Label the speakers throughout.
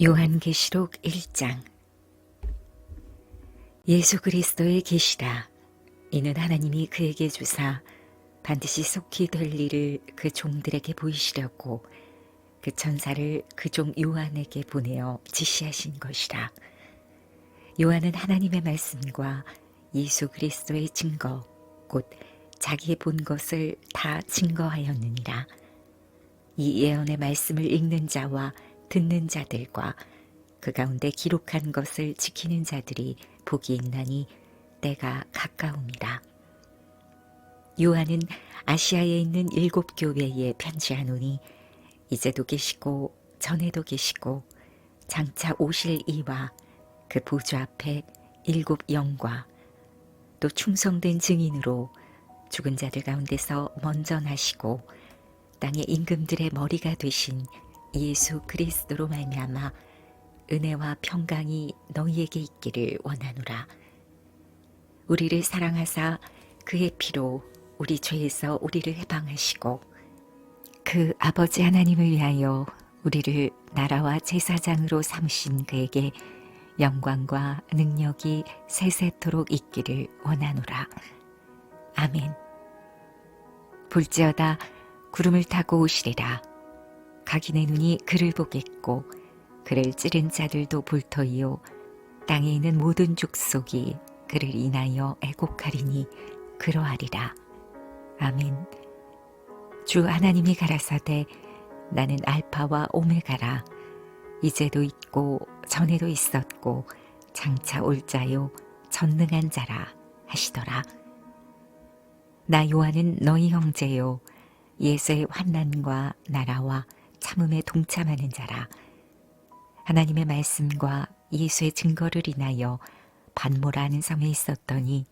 Speaker 1: 요한계시록 1장. 예수 그리스도의 계시라. 이는 하나님이 그에게 주사 반드시 속히 될 일을 그 종들에게 보이시려고 그 천사를 그 종 요한에게 보내어 지시하신 것이라. 요한은 하나님의 말씀과 예수 그리스도의 증거 곧 자기의 본 것을 다 증거하였느니라. 이 예언의 말씀을 읽는 자와 듣는 자들과 그 가운데 기록한 것을 지키는 자들이 복이 있나니 때가 가까움이라. 요한은 아시아에 있는 7 교회에 편지하노니 이제도 계시고 전에도 계시고 장차 오실 이와 그 보좌 앞에 7 영과 또 충성된 증인으로 죽은 자들 가운데서 먼저 나시고 땅의 임금들의 머리가 되신 예수 그리스도로 말미암아 은혜와 평강이 너희에게 있기를 원하노라. 우리를 사랑하사 그의 피로 우리 죄에서 우리를 해방하시고 그 아버지 하나님을 위하여 우리를 나라와 제사장으로 삼으신 그에게 영광과 능력이 세세토록 있기를 원하노라. 아멘. 볼지어다 구름을 타고 오시리라. 각인의 눈이 그를 보겠고 그를 찌른 자들도 볼 터이요 땅에 있는 모든 족속이 그를 인하여 애곡하리니 그러하리라. 아멘. 주 하나님이 가라사대 나는 알파와 오메가라. 이제도 있고 전에도 있었고 장차 올 자요 전능한 자라 하시더라. 나 요한은 너희 형제요 예수의 환난과 나라와 참음에 동참하는 자라. 하나님의 말씀과 예수의 증거를 인하여 반모라는 섬에 있었더니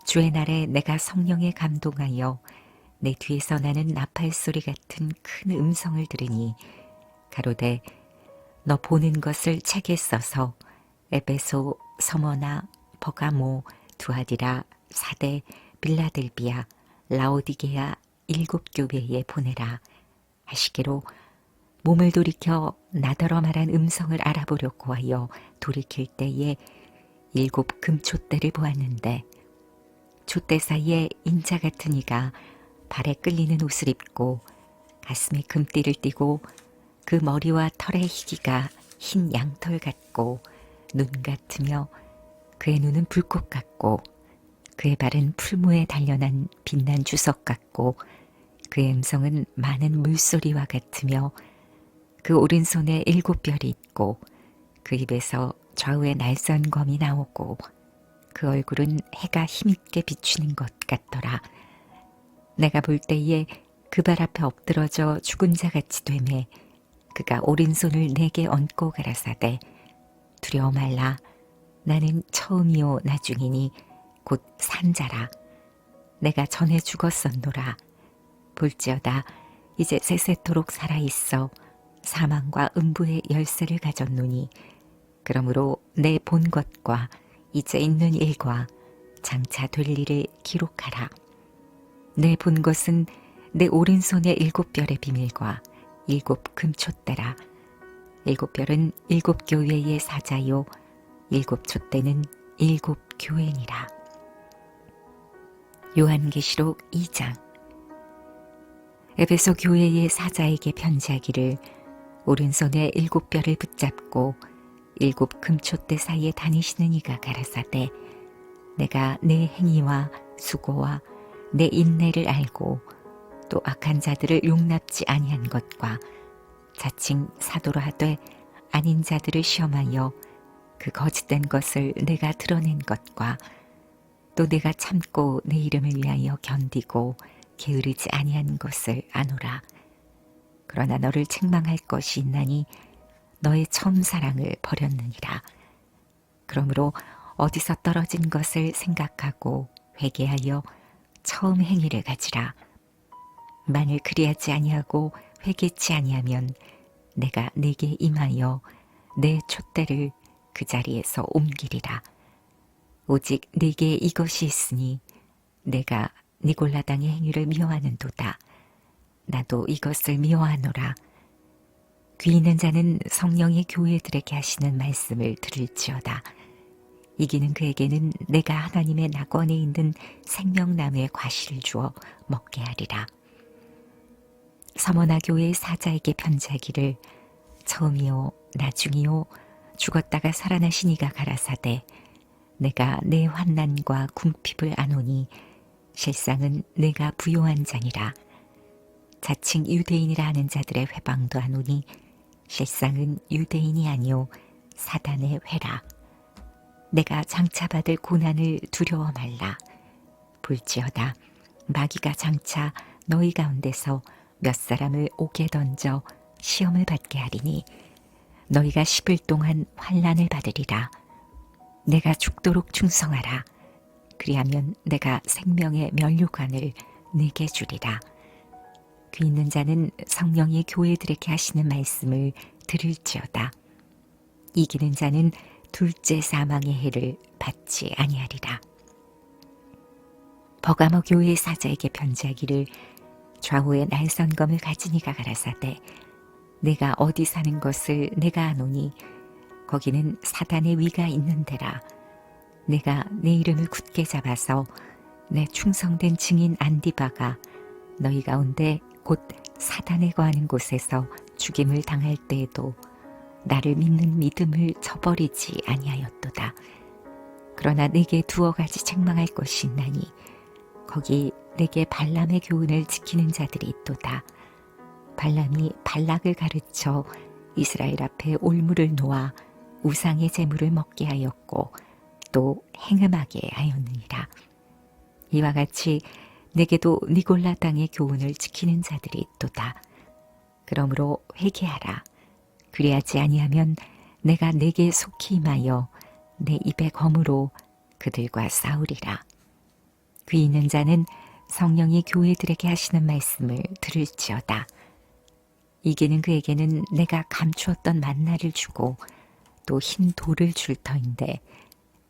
Speaker 1: 주의 날에 내가 성령에 감동하여 내 뒤에서 나는 나팔 소리 같은 큰 음성을 들으니 가로되 너 보는 것을 책에 써서 에베소, 서머나, 버가모, 두아디라, 사대, 빌라델비아, 라오디게아 7 교회에 보내라 하시기로 몸을 돌이켜 나더러 말한 음성을 알아보려고 하여 돌이킬 때에 7 금촛대를 보았는데 촛대 사이에 인자 같은 이가 발에 끌리는 옷을 입고 가슴에 금띠를 띠고 그 머리와 털의 희기가 흰 양털 같고 눈 같으며 그의 눈은 불꽃 같고 그의 발은 풀무에 단련한 빛난 주석 같고 그의 음성은 많은 물소리와 같으며 그 오른손에 7 별이 있고 그 입에서 좌우에 날선 검이 나오고 그 얼굴은 해가 힘있게 비추는 것 같더라. 내가 볼 때에 그 발 앞에 엎드러져 죽은 자같이 되매 그가 오른손을 내게 얹고 가라사대 두려워 말라. 나는 처음이요 나중이니 곧 산자라. 내가 전에 죽었었노라. 볼지어다 이제 세세토록 살아있어 사망과 음부의 열쇠를 가졌노니 그러므로 내 본 것과 이제 있는 일과 장차 될 일을 기록하라. 내 본 것은 내 오른손의 7 별의 비밀과 7 금촛대라. 7 별은 7 교회의 사자요 7 촛대는 7 교회니라. 요한계시록 2장. 에베소 교회의 사자에게 편지하기를 오른손에 7 별을 붙잡고 7 금촛대 사이에 다니시는 이가 가라사대 내가 내 행위와 수고와 내 인내를 알고 또 악한 자들을 용납지 아니한 것과 자칭 사도로 하되 아닌 자들을 시험하여 그 거짓된 것을 내가 드러낸 것과 또 내가 참고 내 이름을 위하여 견디고 게으르지 아니한 것을 아노라. 그러나 너를 책망할 것이 있나니 너의 처음 사랑을 버렸느니라. 그러므로 어디서 떨어진 것을 생각하고 회개하여 처음 행위를 가지라. 만일 그리하지 아니하고 회개치 아니하면 내가 네게 임하여 내 촛대를 그 자리에서 옮기리라. 오직 네게 이것이 있으니 내가 니골라 당의 행위를 미워하는도다. 나도 이것을 미워하노라. 귀 있는 자는 성령의 교회들에게 하시는 말씀을 들을지어다. 이기는 그에게는 내가 하나님의 낙원에 있는 생명나무의 과실을 주어 먹게 하리라. 서머나 교회의 사자에게 편지하기를 처음이요 나중이요 죽었다가 살아나신 이가 가라사대 내가 내 환난과 궁핍을 아노니 실상은 내가 부요한 자니라. 자칭 유대인이라 하는 자들의 회방도 아노니 실상은 유대인이 아니요 사단의 회라. 내가 장차 받을 고난을 두려워 말라. 볼지어다 마귀가 장차 너희 가운데서 몇 사람을 옥에 던져 시험을 받게 하리니 너희가 10일 동안 환난을 받으리라. 내가 죽도록 충성하라. 그리하면 내가 생명의 면류관을 네게 주리라. 귀 있는 자는 성령의 교회들에게 하시는 말씀을 들을지어다. 이기는 자는 둘째 사망의 해를 받지 아니하리라. 버가모 교회의 사자에게 편지하기를 좌우에 날선검을 가진 이가 가라사대 내가 어디 사는 것을 내가 아노니 거기는 사단의 위가 있는 데라. 내가 내 이름을 굳게 잡아서 내 충성된 증인 안디바가 너희 가운데 곧 사단에 거하는 곳에서 죽임을 당할 때에도 나를 믿는 믿음을 저버리지 아니하였도다. 그러나 내게 두어 가지 책망할 것이 있나니 거기 내게 발람의 교훈을 지키는 자들이 있도다. 발람이 발락을 가르쳐 이스라엘 앞에 올무를 놓아 우상의 제물을 먹게 하였고 또 행음하게 하였느니라. 이와 같이 내게도 니골라 땅의 교훈을 지키는 자들이 있도다. 그러므로 회개하라. 그리하지 아니하면 내가 내게 속히 임하여 내 입의 검으로 그들과 싸우리라. 귀 있는 자는 성령이 교회들에게 하시는 말씀을 들을지어다. 이기는 그에게는 내가 감추었던 만나를 주고 또 흰 돌을 줄 터인데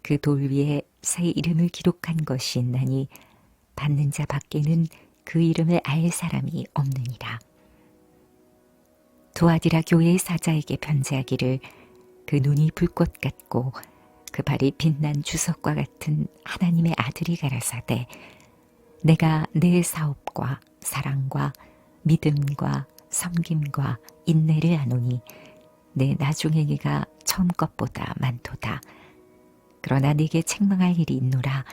Speaker 1: 그 돌 위에 새 이름을 기록한 것이 있나니 받는 자 밖에는 그 이름을 알 사람이 없느니라. 두아디라 교회의 사자에게 편지하기를 그 눈이 불꽃 같고 그 발이 빛난 주석과 같은 하나님의 아들이 가라사대 내가 내 사업과 사랑과 믿음과 섬김과 인내를 아노니 내 나중행위가 처음 것보다 많도다. 그러나 네게 책망할 일이 있노라.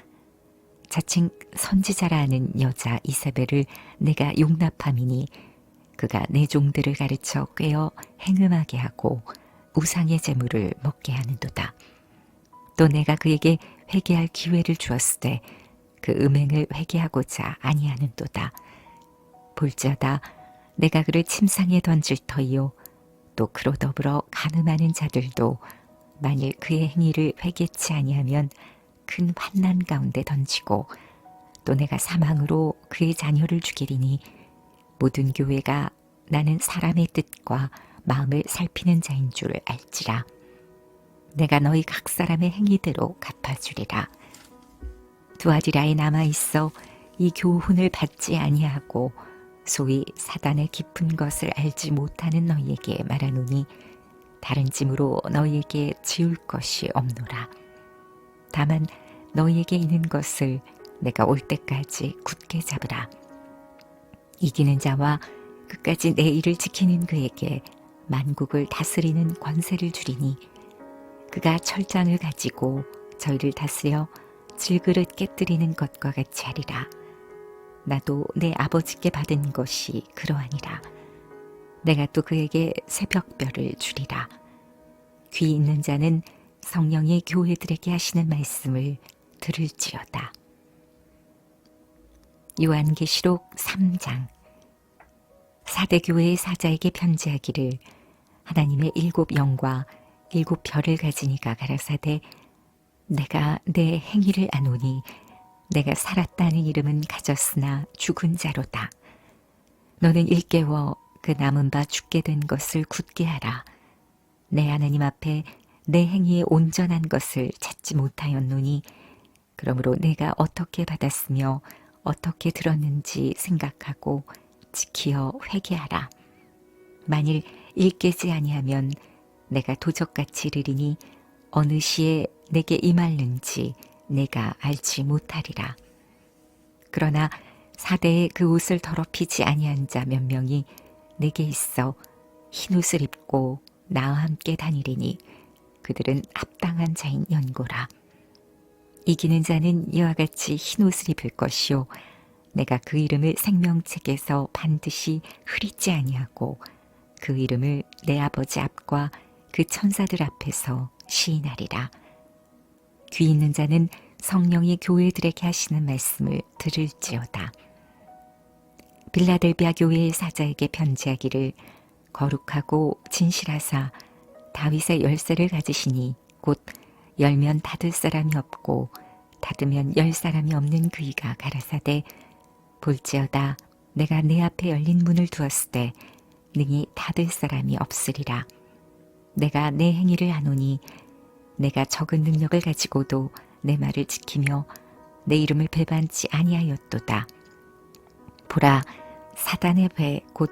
Speaker 1: 자칭 선지자라 하는 여자 이세벨을 내가 용납함이니 그가 내 종들을 가르쳐 꿰어 행음하게 하고 우상의 제물을 먹게 하는도다. 또 내가 그에게 회개할 기회를 주었으되 그 음행을 회개하고자 아니하는도다. 볼지어다 내가 그를 침상에 던질 터이요 또 그로 더불어 간음하는 자들도 만일 그의 행위를 회개치 아니하면 큰 환난 가운데 던지고 또 내가 사망으로 그의 자녀를 죽이리니 모든 교회가 나는 사람의 뜻과 마음을 살피는 자인 줄 알지라. 내가 너희 각 사람의 행위대로 갚아주리라. 두아디라에 남아있어 이 교훈을 받지 아니하고 소위 사단의 깊은 것을 알지 못하는 너희에게 말하노니 다른 짐으로 너희에게 지울 것이 없노라. 다만 너희에게 있는 것을 내가 올 때까지 굳게 잡으라. 이기는 자와 끝까지 내 일을 지키는 그에게 만국을 다스리는 권세를 주리니 그가 철장을 가지고 저희를 다스려 질그릇 깨뜨리는 것과 같이 하리라. 나도 내 아버지께 받은 것이 그러하니라. 내가 또 그에게 새벽별을 주리라. 귀 있는 자는 성령의 교회들에게 하시는 말씀을 들을지어다. 요한계시록 3장. 사대 교회의 사자에게 편지하기를 하나님의 7 영과 7 별을 가진 이가 가라사대 내가 내 행위를 아노니 내가 살았다는 이름은 가졌으나 죽은 자로다. 너는 일깨워 그 남은 바 죽게 된 것을 굳게 하라. 내 하나님 앞에 내 행위에 온전한 것을 찾지 못하였노니 그러므로 내가 어떻게 받았으며 어떻게 들었는지 생각하고 지키어 회개하라. 만일 일깨지 아니하면 내가 도적같이 이르리니 어느 시에 내게 임할는지 내가 알지 못하리라. 그러나 사대에 그 옷을 더럽히지 아니한 자 몇 명이 내게 있어 흰 옷을 입고 나와 함께 다니리니 그들은 합당한 자인 연고라. 이기는 자는 이와 같이 흰 옷을 입을 것이요 내가 그 이름을 생명책에서 반드시 흐리지 아니하고 그 이름을 내 아버지 앞과 그 천사들 앞에서 시인하리라. 귀 있는 자는 성령이 교회들에게 하시는 말씀을 들을지어다. 빌라델비아 교회의 사자에게 편지하기를 거룩하고 진실하사 다윗의 열쇠를 가지시니 곧 열면 닫을 사람이 없고 닫으면 열 사람이 없는 그이가 가라사대 볼지어다 내가 내 앞에 열린 문을 두었을 때 능히 닫을 사람이 없으리라. 내가 내 행위를 아노니 내가 적은 능력을 가지고도 내 말을 지키며 내 이름을 배반치 아니하였도다. 보라 사단의 배 곧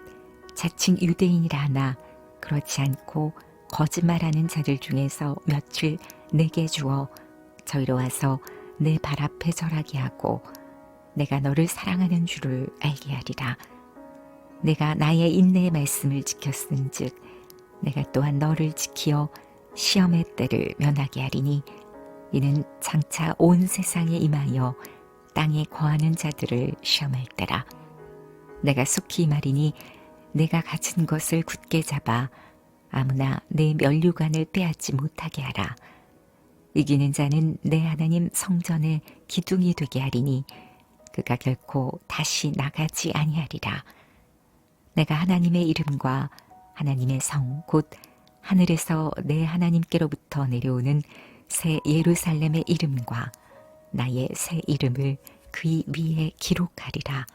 Speaker 1: 자칭 유대인이라 하나 그렇지 않고 거짓말하는 자들 중에서 며칠 내게 주어 저희로 와서 내 발 앞에 절하게 하고 내가 너를 사랑하는 줄을 알게 하리라. 내가 나의 인내의 말씀을 지켰은즉 내가 또한 너를 지키어 시험의 때를 면하게 하리니 이는 장차 온 세상에 임하여 땅에 거하는 자들을 시험할 때라. 내가 속히 말이니 내가 가진 것을 굳게 잡아 아무나 내 면류관을 빼앗지 못하게 하라. 이기는 자는 내 하나님 성전의 기둥이 되게 하리니 그가 결코 다시 나가지 아니하리라. 내가 하나님의 이름과 하나님의 성 곧 하늘에서 내 하나님께로부터 내려오는 새 예루살렘의 이름과 나의 새 이름을 그 위에 기록하리라.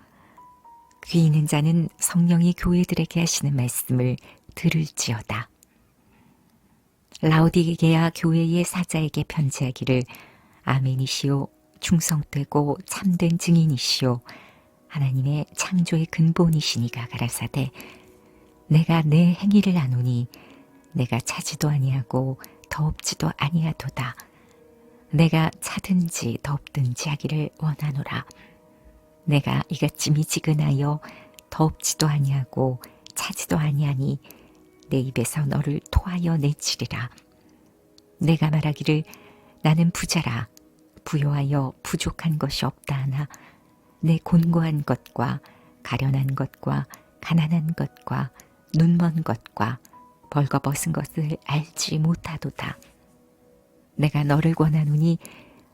Speaker 1: 귀 있는 자는 성령이 교회들에게 하시는 말씀을 들을지어다. 라오디게아 교회의 사자에게 편지하기를 아멘이시오 충성되고 참된 증인이시오 하나님의 창조의 근본이시니가 가라사대 내가 내 행위를 아노니 내가 차지도 아니하고 더없지도 아니하도다. 내가 차든지 더없든지 하기를 원하노라. 내가 이같이 미지근하여 더없지도 아니하고 차지도 아니하니 내 입에서 너를 토하여 내치리라. 내가 말하기를 나는 부자라 부요하여 부족한 것이 없다 하나 내 곤고한 것과 가련한 것과 가난한 것과 눈먼 것과 벌거벗은 것을 알지 못하도다. 내가 너를 권하노니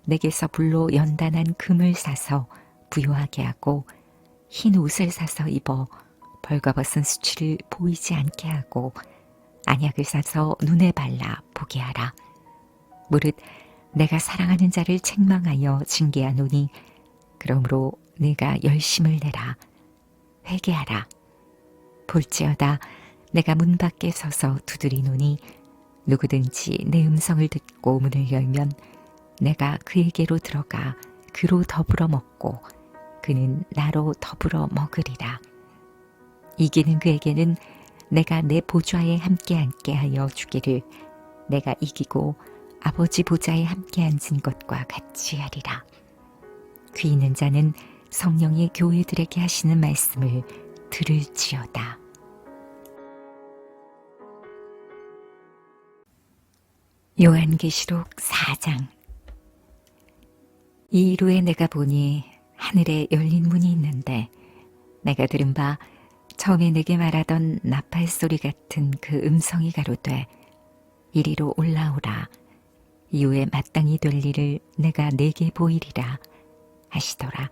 Speaker 1: 내게서 불로 연단한 금을 사서 부요하게 하고 흰 옷을 사서 입어 벌거벗은 수치를 보이지 않게 하고 안약을 사서 눈에 발라 보게 하라. 무릇 내가 사랑하는 자를 책망하여 징계하노니 그러므로 내가 열심을 내라. 회개하라. 볼지어다 내가 문 밖에 서서 두드리노니 누구든지 내 음성을 듣고 문을 열면 내가 그에게로 들어가 그로 더불어 먹고 그는 나로 더불어 먹으리라. 이기는 그에게는 내가 내 보좌에 함께 앉게 하여 주기를 내가 이기고 아버지 보좌에 함께 앉은 것과 같이 하리라. 귀 있는 자는 성령이 교회들에게 하시는 말씀을 들을지어다. 요한계시록 4장. 이 이후에 내가 보니 하늘에 열린 문이 있는데 내가 들은 바 처음에 내게 말하던 나팔 소리 같은 그 음성이 가로되 이리로 올라오라. 이후에 마땅히 될 일을 내가 내게 보이리라 하시더라.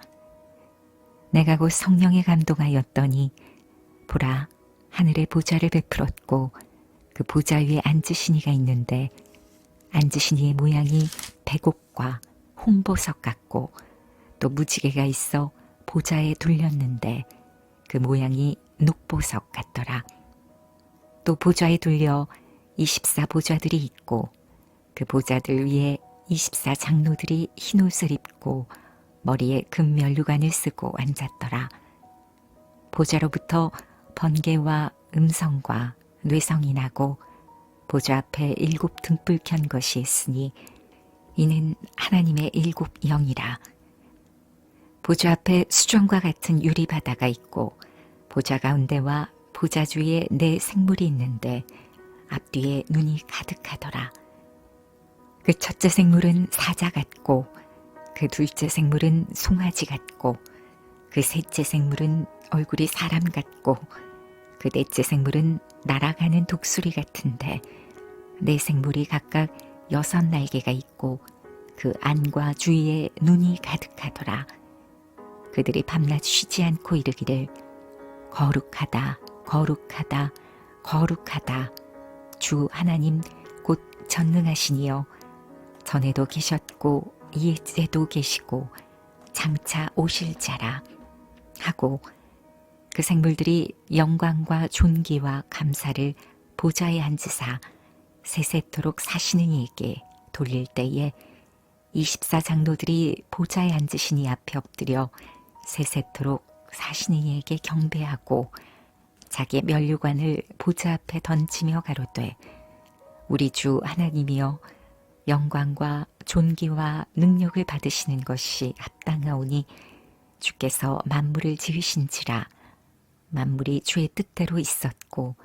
Speaker 1: 내가 곧 성령에 감동하였더니 보라 하늘에 보좌를 베풀었고 그 보좌 위에 앉으신 이가 있는데 앉으신 이의 모양이 백옥과 홍보석 같고 또 무지개가 있어 보좌에 둘렸는데 그 모양이 녹보석 같더라. 또 보좌에 둘려 24 보좌들이 있고 그 보좌들 위에 24 장로들이 흰옷을 입고 머리에 금면류관을 쓰고 앉았더라. 보좌로부터 번개와 음성과 뇌성이 나고 보좌 앞에 7 등불 켠 것이 있으니 이는 하나님의 7 영이라. 보좌 앞에 수정과 같은 유리바다가 있고 보좌 가운데와 보좌 주위에 4 생물이 있는데 앞뒤에 눈이 가득하더라. 그 첫째 생물은 사자 같고 그 둘째 생물은 송아지 같고 그 셋째 생물은 얼굴이 사람 같고 그 넷째 생물은 날아가는 독수리 같은데 4 생물이 각각 6 날개가 있고 그 안과 주위에 눈이 가득하더라. 그들이 밤낮 쉬지 않고 이르기를 거룩하다 거룩하다 거룩하다 주 하나님 곧 전능하시니여 전에도 계셨고 이제도 계시고 장차 오실 자라 하고 그 생물들이 영광과 존귀와 감사를 보좌에 앉으사 세세토록 사시는 이에게 돌릴 때에 24 장로들이 보좌에 앉으신 이 앞에 엎드려 세세토록 사시는 이에게 경배하고 자기의 면류관을 보좌 앞에 던지며 가로되 우리 주 하나님이여 영광과 존귀와 능력을 받으시는 것이 합당하오니 주께서 만물을 지으신지라 만물이 주의 뜻대로 있었고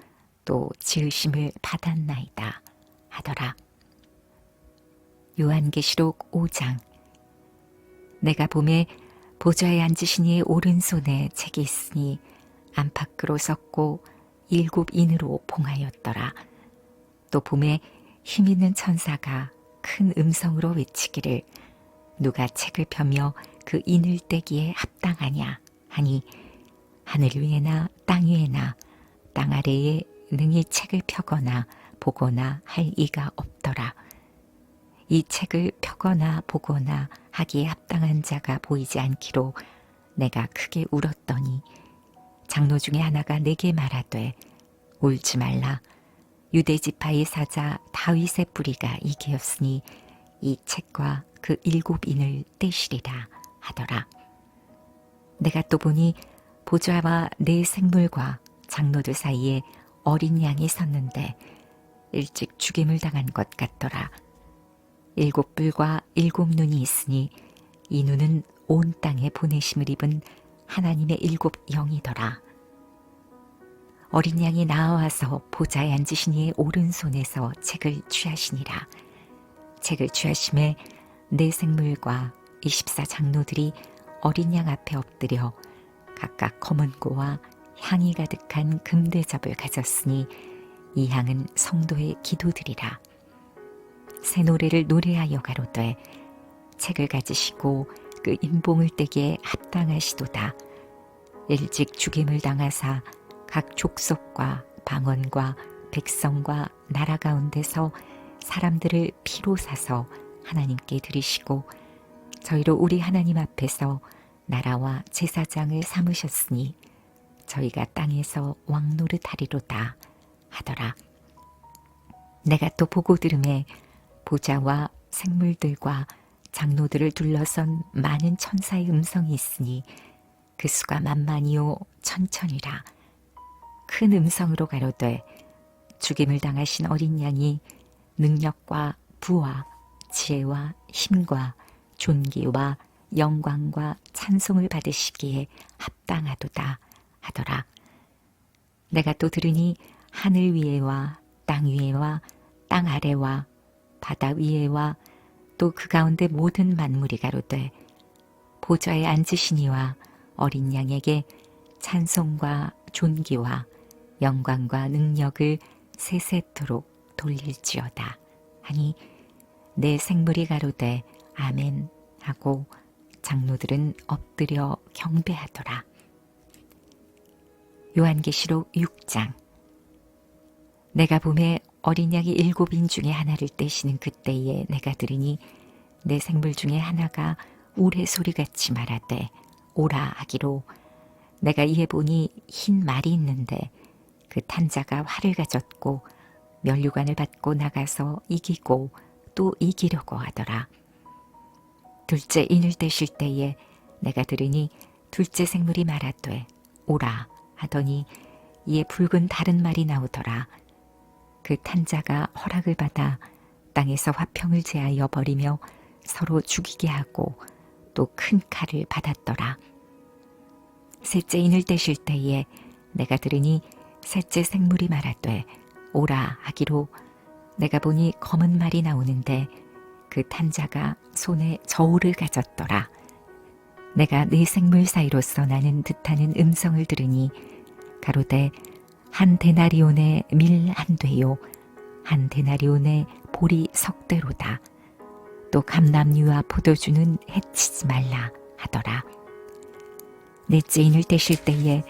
Speaker 1: 또 지으심을 받았나이다 하더라. 요한계시록 5장. 내가 봄에 보좌에 앉으신 이의 오른손에 책이 있으니 안팎으로 섰고 7 인으로 봉하였더라. 또 봄에 힘있는 천사가 큰 음성으로 외치기를 누가 책을 펴며 그 인을 떼기에 합당하냐 하니 하늘 위에나 땅 위에나 땅 아래에 능히 책을 펴거나 보거나 할 이가 없더라. 이 책을 펴거나 보거나 하기에 합당한 자가 보이지 않기로 내가 크게 울었더니 장로 중에 하나가 내게 말하되 울지 말라. 유대 지파의 사자 다윗의 뿌리가 이게였으니 이 책과 그 7 인을 떼시리라 하더라. 내가 또 보니 보좌와 4 생물과 장로들 사이에 어린 양이 섰는데 일찍 죽임을 당한 것 같더라. 7 뿔과 7 눈이 있으니 이 눈은 온 땅에 보내심을 입은 하나님의 7 영이더라. 어린 양이 나와서 보좌에 앉으신 이의 오른손에서 책을 취하시니라. 책을 취하심에 4 생물과 24 장로들이 어린 양 앞에 엎드려 각각 검은 고와 향이 가득한 금대접을 가졌으니 이 향은 성도의 기도들이라. 새 노래를 노래하여 가로되 책을 가지시고 그 인봉을 떼기에 합당하시도다. 일찍 죽임을 당하사 각 족속과 방언과 백성과 나라 가운데서 사람들을 피로 사서 하나님께 드리시고 저희로 우리 하나님 앞에서 나라와 제사장을 삼으셨으니 저희가 땅에서 왕노릇하리로다 하더라. 내가 또 보고 들음에 보좌와 생물들과 장로들을 둘러선 많은 천사의 음성이 있으니 그 수가 만만이요 천천이라. 큰 음성으로 가로되 죽임을 당하신 어린 양이 능력과 부와 지혜와 힘과 존귀와 영광과 찬송을 받으시기에 합당하도다 하더라. 내가 또 들으니 하늘 위에와 땅 위에와 땅 아래와 바다 위에와 또 그 가운데 모든 만물이 가로되 보좌에 앉으시니와 어린 양에게 찬송과 존귀와 영광과 능력을 세세토록 돌릴지어다 하니 내 생물이 가로되 아멘 하고 장로들은 엎드려 경배하더라. 요한계시록 6장. 내가 봄에 어린 양이 7인 중에 하나를 떼시는 그때에 내가 들으니 내 생물 중에 하나가 우레소리같이 말하되 오라 하기로 내가 이에 보니 흰 말이 있는데 그 탄자가 활을 가졌고 면류관을 받고 나가서 이기고 또 이기려고 하더라. 둘째 인을 떼실 때에 내가 들으니 둘째 생물이 말하되 오라 하더니 이에 붉은 다른 말이 나오더라. 그 탄자가 허락을 받아 땅에서 화평을 제하여 버리며 서로 죽이게 하고 또 큰 칼을 받았더라. 셋째 인을 떼실 때에 내가 들으니 셋째 생물이 말하되 오라 하기로 내가 보니 검은 말이 나오는데 그 탄자가 손에 저울을 가졌더라. 내가 네 생물 사이로서 나는 듯하는 음성을 들으니 가로되 한 데나리온의 밀 한 되요 한 데나리온의 보리 석 되로다. 또 감람류와 포도주는 해치지 말라 하더라. 넷째 인을 떼실 때에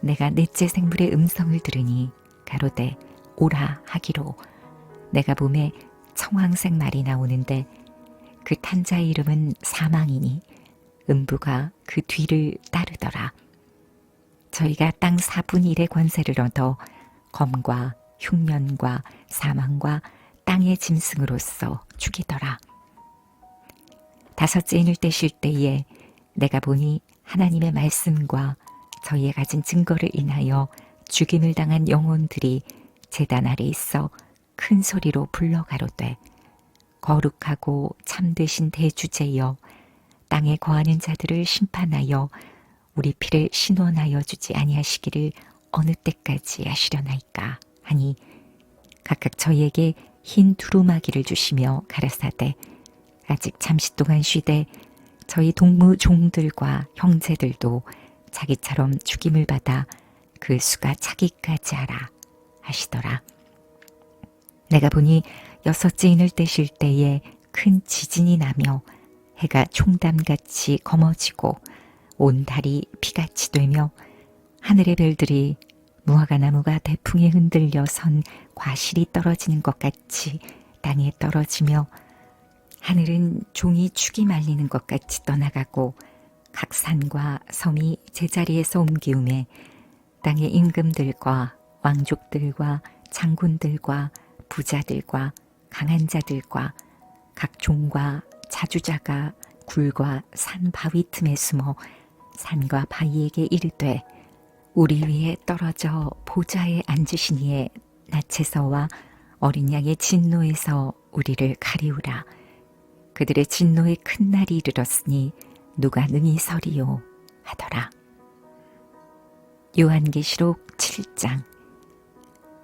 Speaker 1: 내가 넷째 생물의 음성을 들으니 가로되 오라 하기로 내가 봄에 청황색 말이 나오는데 그 탄자의 이름은 사망이니 음부가 그 뒤를 따르더라. 저희가 땅 4분의 1의 권세를 얻어 검과 흉년과 사망과 땅의 짐승으로서 죽이더라. 다섯째 인을 떼실 때에 내가 보니 하나님의 말씀과 저희의 가진 증거를 인하여 죽임을 당한 영혼들이 제단 아래 있어 큰 소리로 불러 가로되 거룩하고 참되신 대주제여 땅에 거하는 자들을 심판하여 우리 피를 신원하여 주지 아니하시기를 어느 때까지 하시려나이까 하니 각각 저희에게 흰 두루마기를 주시며 가라사대 아직 잠시 동안 쉬되 저희 동무 종들과 형제들도 자기처럼 죽임을 받아 그 수가 차기까지 하라 하시더라. 내가 보니 여섯째 인을 떼실 때에 큰 지진이 나며 해가 총담같이 검어지고 온 달이 피같이 되며 하늘의 별들이 무화과나무가 대풍에 흔들려 선 과실이 떨어지는 것 같이 땅에 떨어지며 하늘은 종이 축이 말리는 것 같이 떠나가고 각 산과 섬이 제자리에서 옮기움에 땅의 임금들과 왕족들과 장군들과 부자들과 강한 자들과 각 종과 자주자가 굴과 산 바위 틈에 숨어 산과 바위에게 이르되 우리 위에 떨어져 보좌에 앉으신 이의 낯에서와 어린 양의 진노에서 우리를 가리우라. 그들의 진노의 큰 날이 이르렀으니 누가 능히 서리요 하더라. 요한계시록 7장.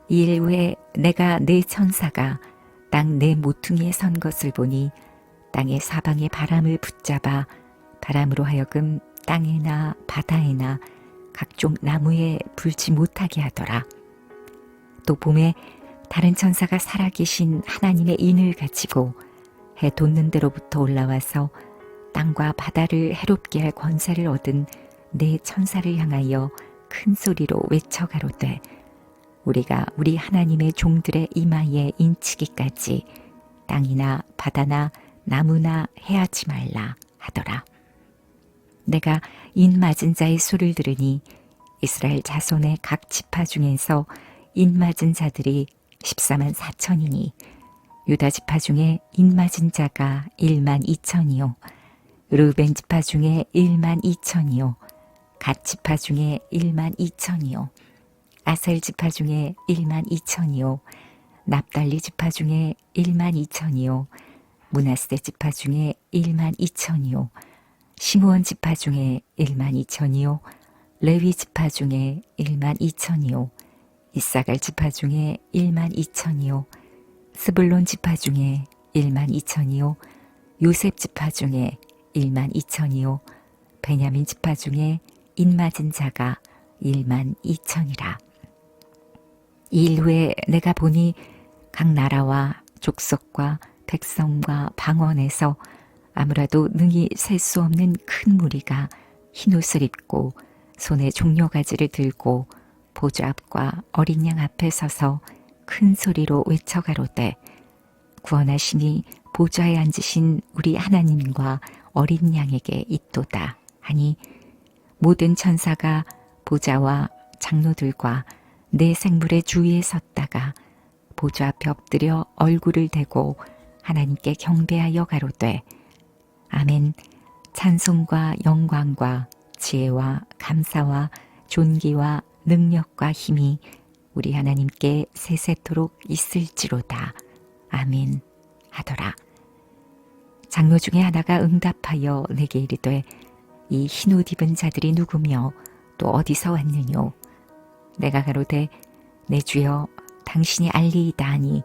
Speaker 1: 이일 후에 내가 네 천사가 땅 네 모퉁이에 선 것을 보니 땅의 사방에 바람을 붙잡아 바람으로 하여금 땅에나 바다에나 각종 나무에 불지 못하게 하더라. 또 봄에 다른 천사가 살아계신 하나님의 인을 가지고 해 돋는 데로부터 올라와서 땅과 바다를 해롭게 할 권세를 얻은 네 천사를 향하여 큰 소리로 외쳐 가로되 우리가 우리 하나님의 종들의 이마에 인치기까지 땅이나 바다나 나무나 해하지 말라 하더라. 내가 인 맞은 자의 수를 들으니 이스라엘 자손의 각 지파 중에서 인 맞은 자들이 14만 4천이니 유다 지파 중에 인 맞은 자가 1만 2천이요 르벤 지파 중에 1만 2천이요 갓 지파 중에 1만 2천이요 아셀 지파 중에 1만 2천이요 납달리 지파 중에 1만 2천이요 므낫세 지파 중에 1만 2천이요 시므온 지파 중에 1만 2천이요 레위 지파 중에 1만 2천이요 이사갈 지파 중에 1만 2천이요 스불론 지파 중에 1만 2천이요 요셉 지파 중에 1만 2천이요 베냐민 지파 중에 인 맞은 자가 1만 2천이라. 이일 후에 내가 보니 각 나라와 족속과 백성과 방언에서 아무라도 능히 셀 수 없는 큰 무리가 흰옷을 입고 손에 종려가지를 들고 보좌 앞과 어린 양 앞에 서서 큰 소리로 외쳐 가로되 구원하시니 보좌에 앉으신 우리 하나님과 어린 양에게 있도다 하니 모든 천사가 보좌와 장로들과 네 생물의 주위에 섰다가 보좌 앞에 엎드려 얼굴을 대고 하나님께 경배하여 가로되 아멘. 찬송과 영광과 지혜와 감사와 존귀와 능력과 힘이 우리 하나님께 세세토록 있을지로다. 아멘 하더라. 장로 중에 하나가 응답하여 내게 이르되 이 흰옷 입은 자들이 누구며 또 어디서 왔느뇨? 내가 가로되 내 주여 당신이 알리이다 하니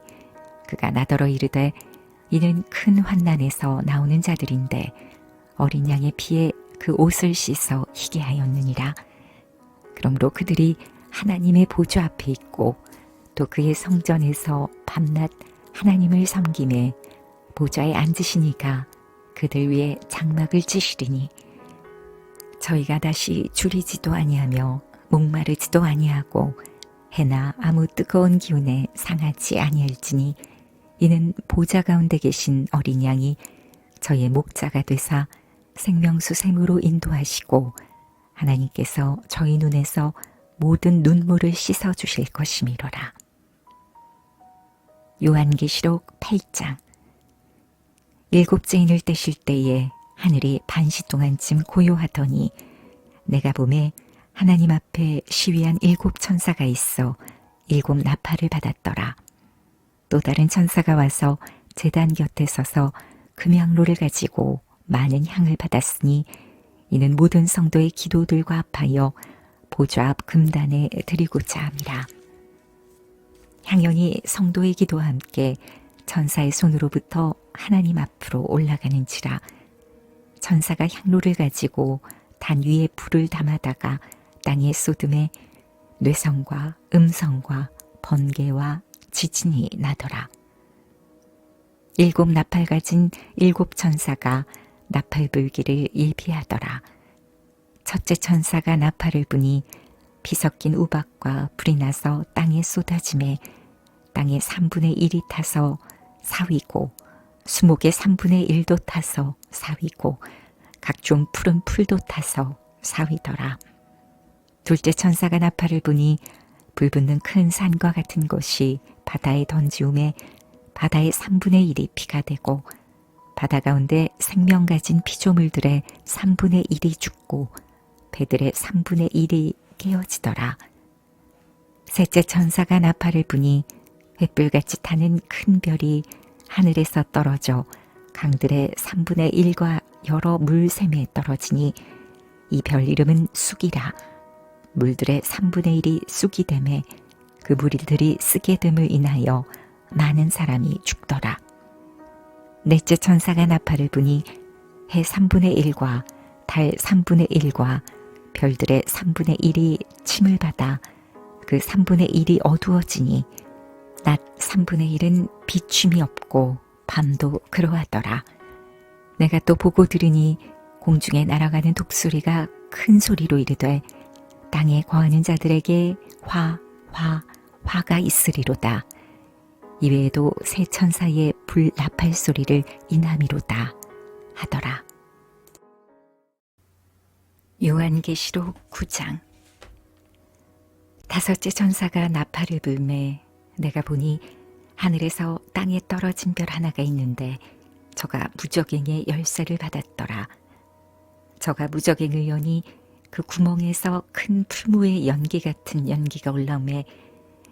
Speaker 1: 그가 나더러 이르되 이는 큰 환난에서 나오는 자들인데 어린 양의 피에 그 옷을 씻어 희게 하였느니라. 그러므로 그들이 하나님의 보좌 앞에 있고 또 그의 성전에서 밤낮 하나님을 섬김에 보좌에 앉으시니가 그들 위에 장막을 찌시리니 저희가 다시 줄이지도 아니하며 목마르지도 아니하고 해나 아무 뜨거운 기운에 상하지 아니할지니 이는 보좌 가운데 계신 어린 양이 저희의 목자가 되사 생명수 샘으로 인도하시고 하나님께서 저희 눈에서 모든 눈물을 씻어 주실 것이미로라. 요한계시록 8장. 일곱째 인을 떼실 때에 하늘이 반시 동안쯤 고요하더니 내가 보매 하나님 앞에 시위한 7 천사가 있어 7 나팔을 받았더라. 또 다른 천사가 와서 제단 곁에 서서 금향로를 가지고 많은 향을 받았으니 이는 모든 성도의 기도들과 합하여 보좌 앞 금단에 드리고자 함이라. 향연이 성도의 기도와 함께 천사의 손으로부터 하나님 앞으로 올라가는지라. 천사가 향로를 가지고 단 위에 불을 담아다가 땅에 쏟음에 뇌성과 음성과 번개와 지진이 나더라. 7 나팔 가진 7 천사가 나팔 불기를 예비하더라. 첫째 천사가 나팔을 부니 피 섞인 우박과 불이 나서 땅에 쏟아짐에 땅의 3분의 1이 타서 사위고 수목의 3분의 1도 타서 사위고 각종 푸른 풀도 타서 사위더라. 둘째 천사가 나팔을 부니 불 붙는 큰 산과 같은 것이 바다에 던지움에 바다의 3분의 1이 피가 되고 바다 가운데 생명 가진 피조물들의 3분의 1이 죽고 배들의 3분의 1이 깨어지더라. 셋째 천사가 나팔을 부니 횃불같이 타는 큰 별이 하늘에서 떨어져 강들의 3분의 1과 여러 물샘에 떨어지니 이 별 이름은 쑥이라. 물들의 3분의 1이 쑥이 되매 그 물들이 쓰게 됨을 인하여 많은 사람이 죽더라. 넷째 천사가 나팔을 부니 해 3분의 1과 달 3분의 1과 별들의 3분의 1이 침을 받아 그 3분의 1이 어두워지니 낮 3분의 1은 비춤이 없고 밤도 그러하더라. 내가 또 보고 들으니 공중에 날아가는 독수리가 큰 소리로 이르되 땅에 거하는 자들에게 화가 있으리로다. 이외에도 세 천사의 불 나팔 소리를 인함이로다 하더라. 요한계시록 9장. 다섯째 천사가 나팔을 불매 내가 보니 하늘에서 땅에 떨어진 별 하나가 있는데 저가 무적행의 열쇠를 받았더라. 저가 무적행을 여니 그 구멍에서 큰 풀무의 연기 같은 연기가 올라오매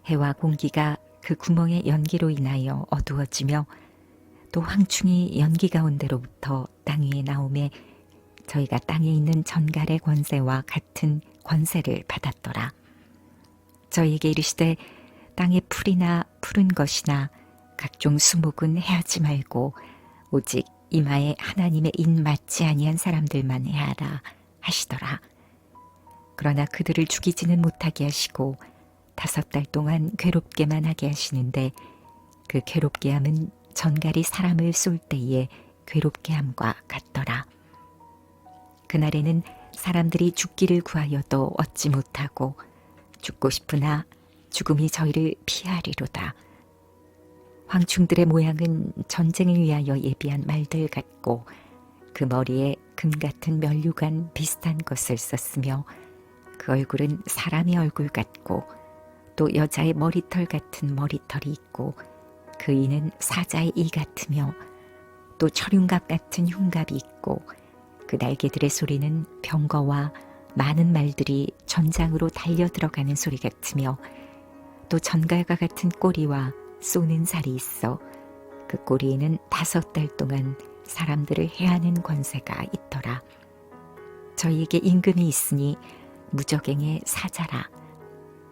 Speaker 1: 해와 공기가 그 구멍의 연기로 인하여 어두워지며 또 황충이 연기 가운데로부터 땅 위에 나오매 저희가 땅에 있는 전갈의 권세와 같은 권세를 받았더라. 저희에게 이르시되 땅의 풀이나 푸른 것이나 각종 수목은 해하지 말고 오직 이마에 하나님의 인 맞지 아니한 사람들만 해하라 하시더라. 그러나 그들을 죽이지는 못하게 하시고 5달 동안 괴롭게만 하게 하시는데 그 괴롭게 함은 전갈이 사람을 쏠 때에 괴롭게 함과 같더라. 그날에는 사람들이 죽기를 구하여도 얻지 못하고 죽고 싶으나 죽음이 저희를 피하리로다. 황충들의 모양은 전쟁을 위하여 예비한 말들 같고 그 머리에 금 같은 면류관 비슷한 것을 썼으며 그 얼굴은 사람의 얼굴 같고 또 여자의 머리털 같은 머리털이 있고 그 이는 사자의 이 같으며 또 철흉갑 같은 흉갑이 있고 그 날개들의 소리는 병거와 많은 말들이 전장으로 달려 들어가는 소리 같으며 또 전갈과 같은 꼬리와 쏘는 살이 있어 그 꼬리에는 5달 동안 사람들을 해하는 권세가 있더라. 저희에게 임금이 있으니 무적행의 사자라.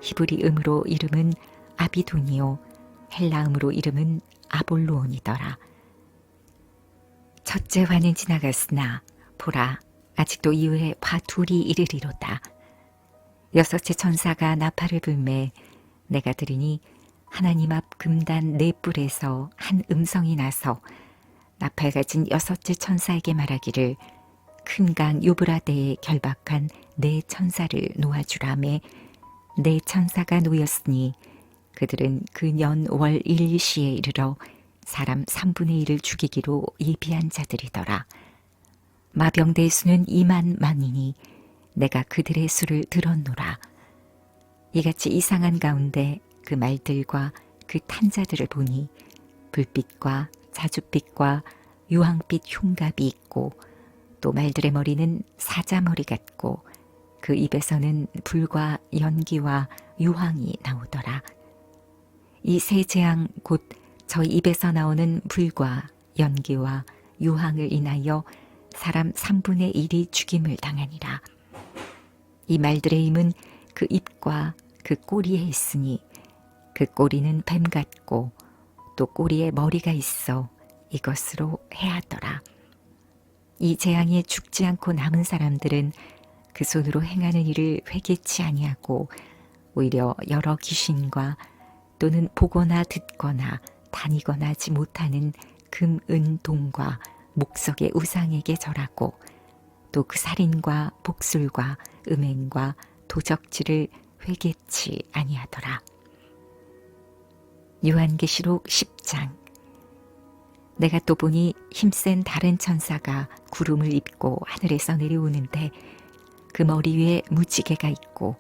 Speaker 1: 히브리음으로 이름은 아비돈이요 헬라음으로 이름은 아볼로온이더라. 첫째 화는 지나갔으나 보라 아직도 이후에 화 둘이 이르리로다. 여섯째 천사가 나팔을 불매 내가 들으니 하나님 앞 금단 4뿔에서 한 음성이 나서 나팔 가진 여섯째 천사에게 말하기를 큰 강 유브라데에 결박한 4 천사를 놓아주라매 4 천사가 놓였으니 그들은 그 년 월 1시에 이르러 사람 3분의 1을 죽이기로 예비한 자들이더라. 마병대의 수는 2만 만이니 내가 그들의 수를 들었노라. 이같이 이상한 가운데 그 말들과 그 탄자들을 보니 불빛과 자줏빛과 유황빛 흉갑이 있고 또 말들의 머리는 사자머리 같고 그 입에서는 불과 연기와 유황이 나오더라. 이 세 재앙 곧 저희 입에서 나오는 불과 연기와 유황을 인하여 사람 3분의 1이 죽임을 당하니라. 이 말들의 힘은 그 입과 그 꼬리에 있으니 그 꼬리는 뱀 같고 또 꼬리에 머리가 있어 이것으로 해하더라. 이 재앙에 죽지 않고 남은 사람들은 그 손으로 행하는 일을 회개치 아니하고 오히려 여러 귀신과 또는 보거나 듣거나 다니거나 하지 못하는 금, 은, 동과 목석의 우상에게 절하고 또 그 살인과 복술과 음행과 도적질을 회개치 아니하더라. 요한계시록 10장. 내가 또 보니 힘센 다른 천사가 구름을 입고 하늘에서 내려오는데 그 머리 위에 무지개가 있고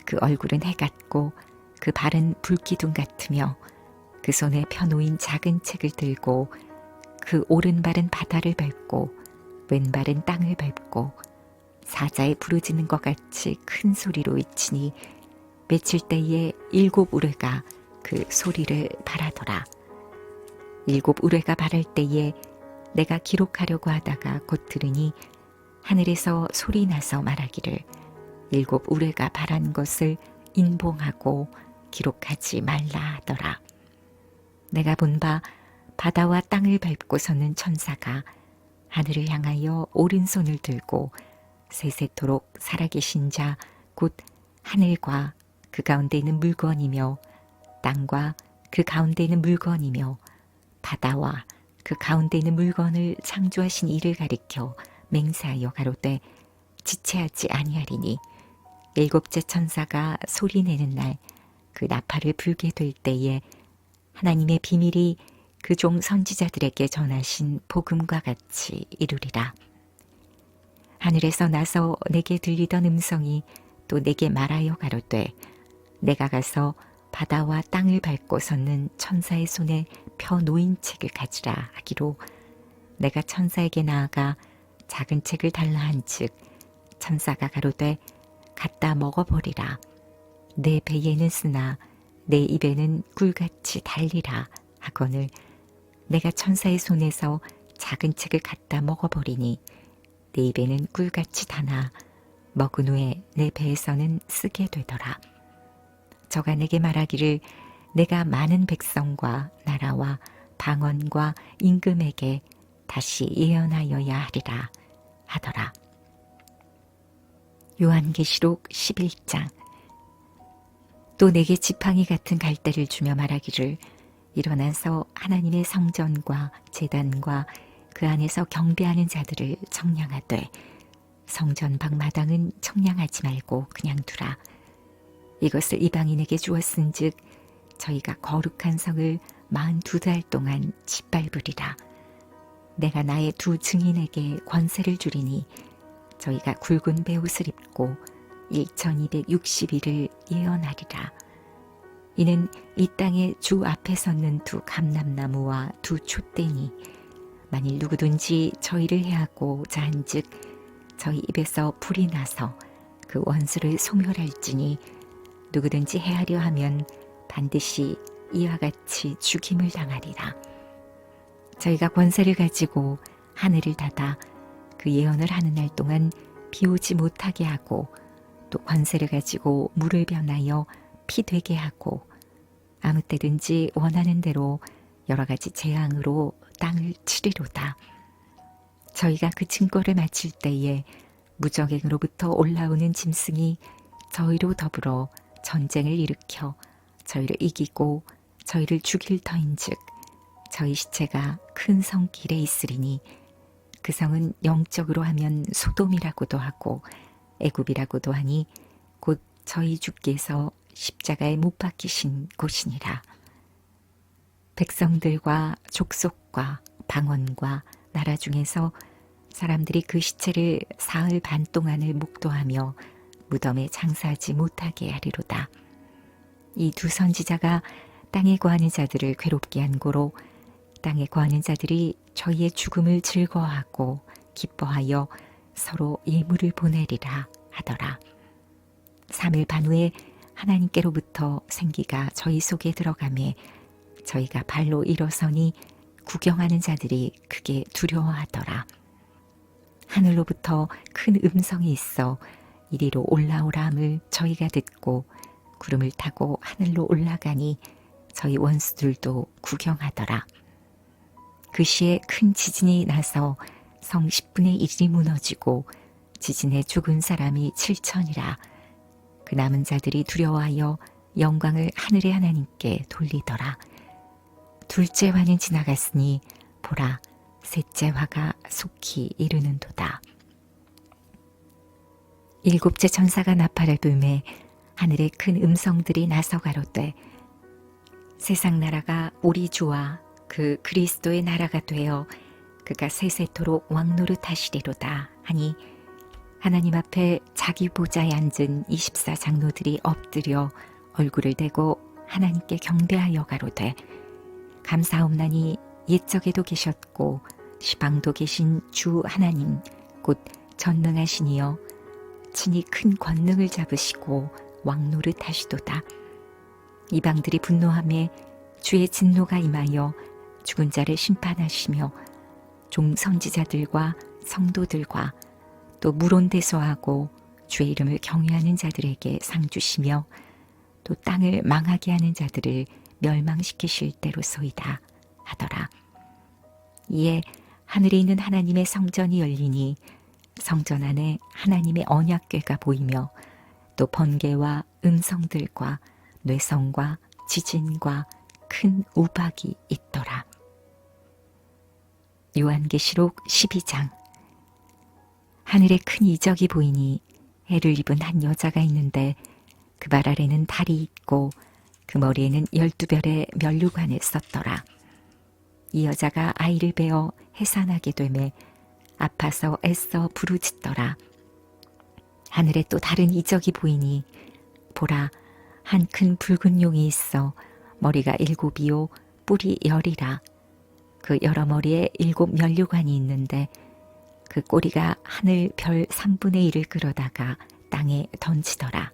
Speaker 1: 그 얼굴은 해 같고 그 발은 불기둥 같으며 그 손에 펴놓인 작은 책을 들고 그 오른발은 바다를 밟고 왼발은 땅을 밟고 사자의 부르짖는 것 같이 큰 소리로 외치니 외칠 때에 7 우레가 그 소리를 발하더라. 7 우레가 발할 때에 내가 기록하려고 하다가 곧 들으니 하늘에서 소리 나서 말하기를 7 우레가 발한 것을 인봉하고 기록하지 말라 하더라. 내가 본 바 바다와 땅을 밟고 서는 천사가 하늘을 향하여 오른손을 들고 세세토록 살아계신 자 곧 하늘과 그 가운데 있는 물건이며 땅과 그 가운데 있는 물건이며 바다와 그 가운데 있는 물건을 창조하신 이를 가리켜 맹세하여 가로되 지체하지 아니하리니 7째 천사가 소리내는 날 그 나팔을 불게 될 때에 하나님의 비밀이 그 종 선지자들에게 전하신 복음과 같이 이루리라. 하늘에서 나서 내게 들리던 음성이 또 내게 말하여 가로되 내가 가서 바다와 땅을 밟고 섰는 천사의 손에 펴 놓인 책을 가지라 하기로 내가 천사에게 나아가 작은 책을 달라 한즉 천사가 가로되 갖다 먹어버리라. 내 배에는 쓰나 내 입에는 꿀같이 달리라 하거늘 내가 천사의 손에서 작은 책을 갖다 먹어버리니 내 입에는 꿀같이 다나 먹은 후에 내 배에서는 쓰게 되더라. 저가 내게 말하기를 내가 많은 백성과 나라와 방언과 임금에게 다시 예언하여야 하리라 하더라. 요한계시록 11장. 또 내게 지팡이 같은 갈대를 주며 말하기를 일어나서 하나님의 성전과 제단과 그 안에서 경배하는 자들을 청량하되 성전 밖 마당은 청량하지 말고 그냥 두라. 이것을 이방인에게 주었은즉 저희가 거룩한 성을 42달 동안 짓밟으리라. 내가 나의 2 증인에게 권세를 주리니 저희가 굵은 베옷을 입고 1260일을 예언하리라. 이는 이 땅에 주 앞에 섰는 2 감람나무와 2 촛대니 만일 누구든지 저희를 해하고자 한즉 저희 입에서 불이 나서 그 원수를 소멸할지니 누구든지 해하려 하면 반드시 이와 같이 죽임을 당하리라. 저희가 권세를 가지고 하늘을 닫아 그 예언을 하는 날 동안 비 오지 못하게 하고 또 권세를 가지고 물을 변하여 피 되게 하고 아무 때든지 원하는 대로 여러 가지 재앙으로 땅을 치리로다. 저희가 그 증거를 마칠 때에 무적행으로부터 올라오는 짐승이 저희로 더불어 전쟁을 일으켜 저희를 이기고 저희를 죽일 터인즉 저희 시체가 큰 성길에 있으리니 그 성은 영적으로 하면 소돔이라고도 하고 애굽이라고도 하니 곧 저희 주께서 십자가에 못 박히신 곳이니라. 백성들과 족속과 방언과 나라 중에서 사람들이 그 시체를 사흘 반 동안을 목도하며 무덤에 장사하지 못하게 하리로다. 이 두 선지자가 땅에 거하는 자들을 괴롭게 한 고로 땅에 거하는 자들이 저희의 죽음을 즐거워하고 기뻐하여 서로 예물을 보내리라 하더라. 3일 반 후에 하나님께로부터 생기가 저희 속에 들어가매 저희가 발로 일어서니 구경하는 자들이 크게 두려워하더라. 하늘로부터 큰 음성이 있어 이리로 올라오라 함을 저희가 듣고 구름을 타고 하늘로 올라가니 저희 원수들도 구경하더라. 그 시에 큰 지진이 나서 성 10분의 1이 무너지고 지진에 죽은 사람이 7천이라. 그 남은 자들이 두려워하여 영광을 하늘의 하나님께 돌리더라. 둘째 화는 지나갔으니 보라 셋째 화가 속히 이르는도다. 일곱째 천사가 나팔을 불매 하늘에 큰 음성들이 나서 가로되 세상 나라가 우리 주와 그 그리스도의 나라가 되어 그가 세세토록 왕노릇하시리로다 하니 하나님 앞에 자기 보좌에 앉은 24장로들이 엎드려 얼굴을 대고 하나님께 경배하여 가로되 감사옵나니 옛적에도 계셨고 시방도 계신 주 하나님 곧 전능하시니여 친히 큰 권능을 잡으시고 왕노릇하시도다. 이방들이 분노하며 주의 진노가 임하여 죽은 자를 심판하시며 종 선지자들과 성도들과 또 무론대소하고 주의 이름을 경외하는 자들에게 상 주시며 또 땅을 망하게 하는 자들을 멸망시키실 때로소이다 하더라. 이에 하늘에 있는 하나님의 성전이 열리니 성전 안에 하나님의 언약궤가 보이며 또 번개와 음성들과 뇌성과 지진과 큰 우박이 있더라. 요한계시록 12장. 하늘에 큰 이적이 보이니 해를 입은 한 여자가 있는데 그 발 아래는 달이 있고 그 머리에는 12별의 면류관을 썼더라. 이 여자가 아이를 베어 해산하게 되매 아파서 애써 부르짖더라. 하늘에 또 다른 이적이 보이니 보라 한 큰 붉은 용이 있어 머리가 7이요 뿔이 10이라. 그 여러 머리에 7 면류관이 있는데 그 꼬리가 하늘 별 3분의 1을 끌어다가 땅에 던지더라.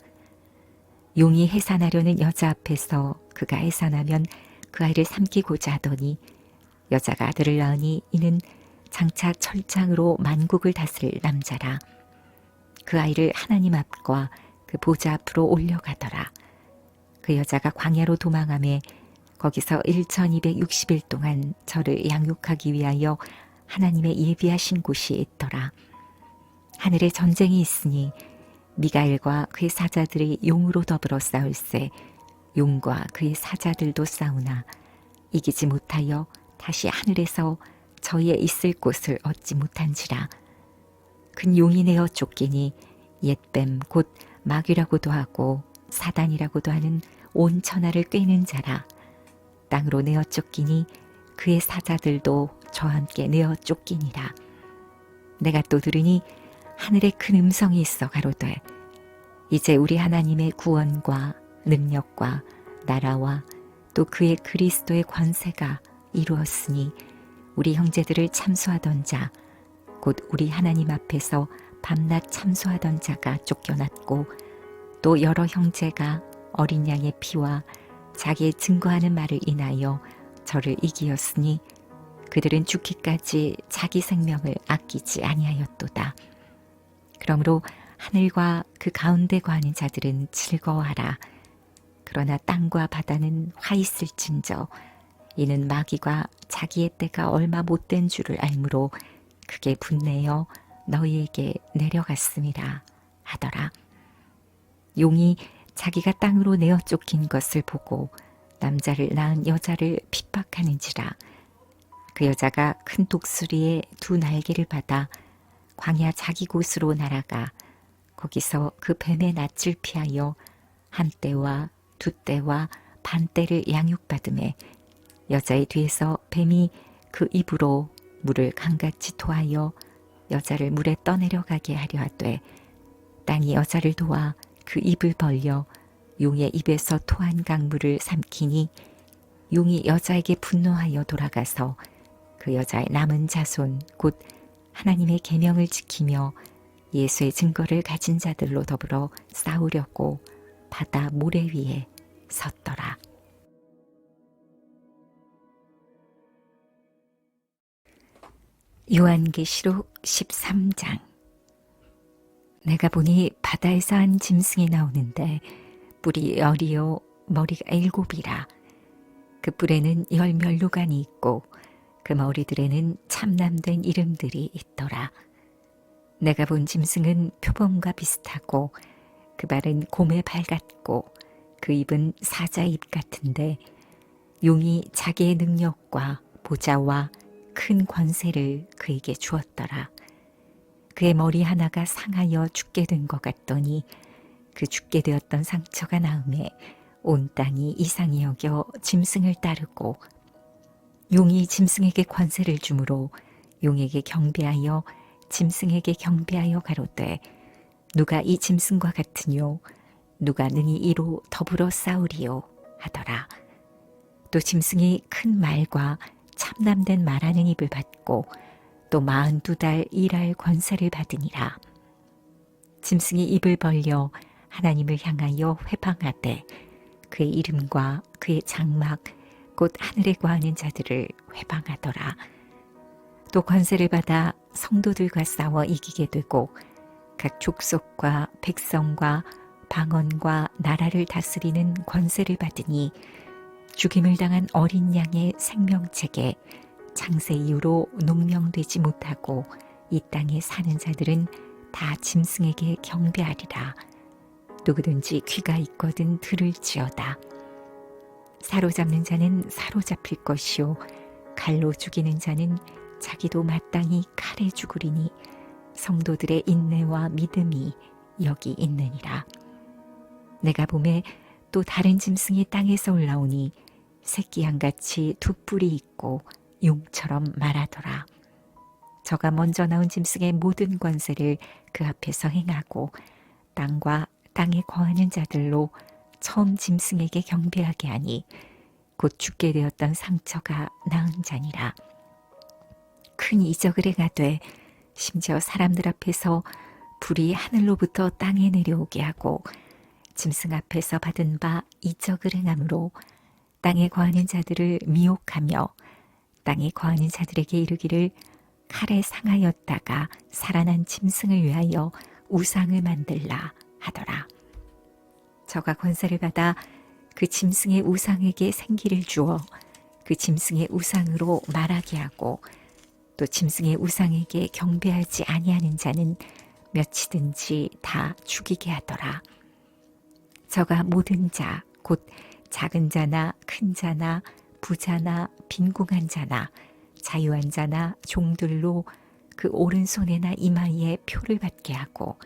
Speaker 1: 용이 해산하려는 여자 앞에서 그가 해산하면 그 아이를 삼키고자 하더니 여자가 아들을 낳으니 이는 장차 철장으로 만국을 다스릴 남자라. 그 아이를 하나님 앞과 그 보좌 앞으로 올려가더라. 그 여자가 광야로 도망하며 거기서 1260일 동안 저를 양육하기 위하여 하나님의 예비하신 곳이 있더라. 하늘에 전쟁이 있으니 미가엘과 그의 사자들이 용으로 더불어 싸울세 용과 그의 사자들도 싸우나 이기지 못하여 다시 하늘에서 저희의 있을 곳을 얻지 못한지라. 큰 용이 내어 쫓기니 옛뱀 곧 마귀라고도 하고 사단이라고도 하는 온 천하를 꿰는 자라. 땅으로 내어 쫓기니 그의 사자들도 저와 함께 내어 쫓기니라. 내가 또 들으니 하늘에 큰 음성이 있어 가로되 이제 우리 하나님의 구원과 능력과 나라와 또 그의 그리스도의 권세가 이루었으니 우리 형제들을 참소하던 자 곧 우리 하나님 앞에서 밤낮 참소하던 자가 쫓겨났고 또 여러 형제가 어린 양의 피와 자기의 증거하는 말을 인하여 저를 이기었으니 그들은 죽기까지 자기 생명을 아끼지 아니하였도다. 그러므로 하늘과 그 가운데 거하는 자들은 즐거워하라. 그러나 땅과 바다는 화 있을진저 이는 마귀가 자기의 때가 얼마 못된 줄을 알므로 크게 분내어 너희에게 내려갔음이라 하더라. 용이 자기가 땅으로 내어 쫓긴 것을 보고 남자를 낳은 여자를 핍박하는지라. 그 여자가 큰 독수리의 두 날개를 받아 광야 자기 곳으로 날아가 거기서 그 뱀의 낯을 피하여 한 떼와 두 떼와 반 떼를 양육받음에 여자의 뒤에서 뱀이 그 입으로 물을 강같이 토하여 여자를 물에 떠내려가게 하려 하되 땅이 여자를 도와 그 입을 벌려 용의 입에서 토한 강물을 삼키니 용이 여자에게 분노하여 돌아가서 그 여자의 남은 자손 곧 하나님의 계명을 지키며 예수의 증거를 가진 자들로 더불어 싸우려고 바다 모래 위에 섰더라. 요한계시록 13장. 내가 보니 바다에서 한 짐승이 나오는데 뿔이 10이요 머리가 7이라. 그 뿔에는 10면류관이 있고 그 머리들에는 참남된 이름들이 있더라. 내가 본 짐승은 표범과 비슷하고 그 발은 곰의 발 같고 그 입은 사자의 입 같은데 용이 자기의 능력과 보좌와 큰 권세를 그에게 주었더라. 그의 머리 하나가 상하여 죽게 된 것 같더니 그 죽게 되었던 상처가 나음에 온 땅이 이상히 여겨 짐승을 따르고 용이 짐승에게 권세를 주므로 용에게 경배하여 짐승에게 경배하여 가로되 누가 이 짐승과 같으뇨 누가 능히 이로 더불어 싸우리요 하더라. 또 짐승이 큰 말과 참남된 말하는 입을 받고 또 42달 일할 권세를 받으니라. 짐승이 입을 벌려 하나님을 향하여 회방하되 그의 이름과 그의 장막 곧 하늘에 거하는 자들을 회방하더라. 또 권세를 받아 성도들과 싸워 이기게 되고 각 족속과 백성과 방언과 나라를 다스리는 권세를 받으니 죽임을 당한 어린 양의 생명책에 장세 이후로 농명되지 못하고 이 땅에 사는 자들은 다 짐승에게 경배하리라. 누구든지 귀가 있거든 들을지어다. 사로잡는 자는 사로잡힐 것이요 칼로 죽이는 자는 자기도 마땅히 칼에 죽으리니 성도들의 인내와 믿음이 여기 있느니라. 내가 보매 또 다른 짐승이 땅에서 올라오니 새끼 양같이 두 뿔이 있고 용처럼 말하더라. 저가 먼저 나온 짐승의 모든 권세를 그 앞에서 행하고 땅과 땅에 거하는 자들로 처음 짐승에게 경배하게 하니 곧 죽게 되었던 상처가 나은 자니라. 큰 이적을 행하되 심지어 사람들 앞에서 불이 하늘로부터 땅에 내려오게 하고 짐승 앞에서 받은 바 이적을 행함으로 땅에 거하는 자들을 미혹하며 땅에 거하는 자들에게 이르기를 칼에 상하였다가 살아난 짐승을 위하여 우상을 만들라 하더라. 저가 권세를 받아 그 짐승의 우상에게 생기를 주어 그 짐승의 우상으로 말하게 하고 또 짐승의 우상에게 경배하지 아니하는 자는 몇이든지 다 죽이게 하더라. 저가 모든 자 곧 작은 자나 큰 자나 부자나 빈궁한 자나 자유한 자나 종들로 그 오른손에나 이마에 표를 받게 하고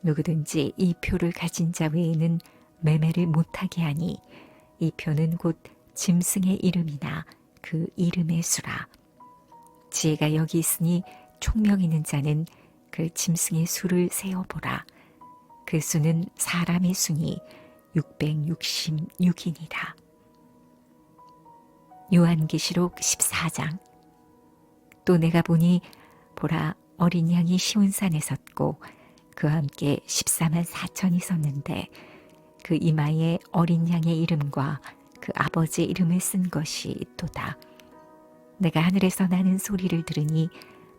Speaker 1: 누구든지 이 표를 가진 자 외에는 매매를 못하게 하니 이 표는 곧 짐승의 이름이나 그 이름의 수라. 지혜가 여기 있으니 총명 있는 자는 그 짐승의 수를 세어보라. 그 수는 사람의 수니 666이니라. 요한계시록 14장. 또 내가 보니 보라 어린 양이 시온산에 섰고 그와 함께 14만 4천이 섰는데 그 이마에 어린 양의 이름과 그 아버지 이름을 쓴 것이 있도다. 내가 하늘에서 나는 소리를 들으니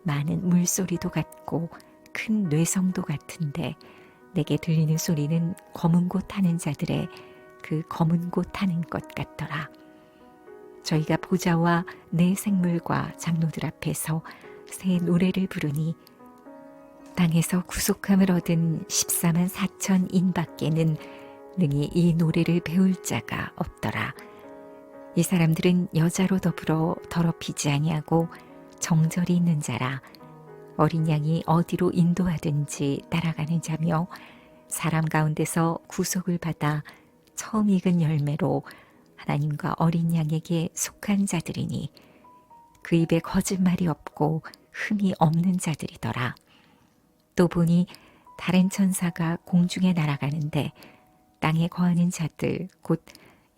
Speaker 1: 많은 물소리도 같고 큰 뇌성도 같은데 내게 들리는 소리는 검은 곳 타는 자들의 그 검은 곳 타는 것 같더라. 저희가 보좌와 내 생물과 장로들 앞에서 새 노래를 부르니 땅에서 구속함을 얻은 14만 4천 인밖에는 능히 이 노래를 배울 자가 없더라. 이 사람들은 여자로 더불어 더럽히지 아니하고 정절이 있는 자라. 어린 양이 어디로 인도하든지 따라가는 자며 사람 가운데서 구속을 받아 처음 익은 열매로 하나님과 어린 양에게 속한 자들이니 그 입에 거짓말이 없고 흠이 없는 자들이더라. 또 보니 다른 천사가 공중에 날아가는데 땅에 거하는 자들 곧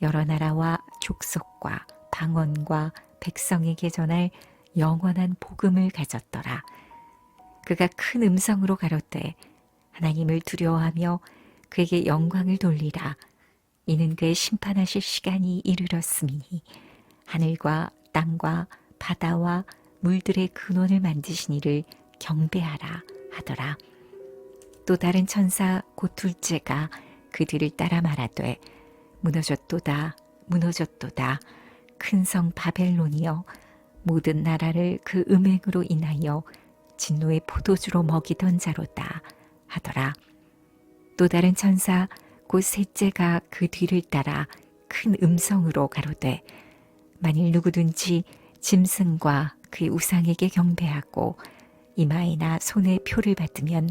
Speaker 1: 여러 나라와 족속과 방언과 백성에게 전할 영원한 복음을 가졌더라. 그가 큰 음성으로 가로되 하나님을 두려워하며 그에게 영광을 돌리라. 이는 그의 심판하실 시간이 이르렀으니 하늘과 땅과 바다와 물들의 근원을 만드신 이를 경배하라 하더라. 또 다른 천사 곧 둘째가 그 뒤를 따라 말하되 무너졌도다 무너졌도다 큰 성 바벨론이여 모든 나라를 그 음행으로 인하여 진노의 포도주로 먹이던 자로다 하더라. 또 다른 천사 곧 셋째가 그 뒤를 따라 큰 음성으로 가로되 만일 누구든지 짐승과 그의 우상에게 경배하고 이마에나 손에 표를 받으면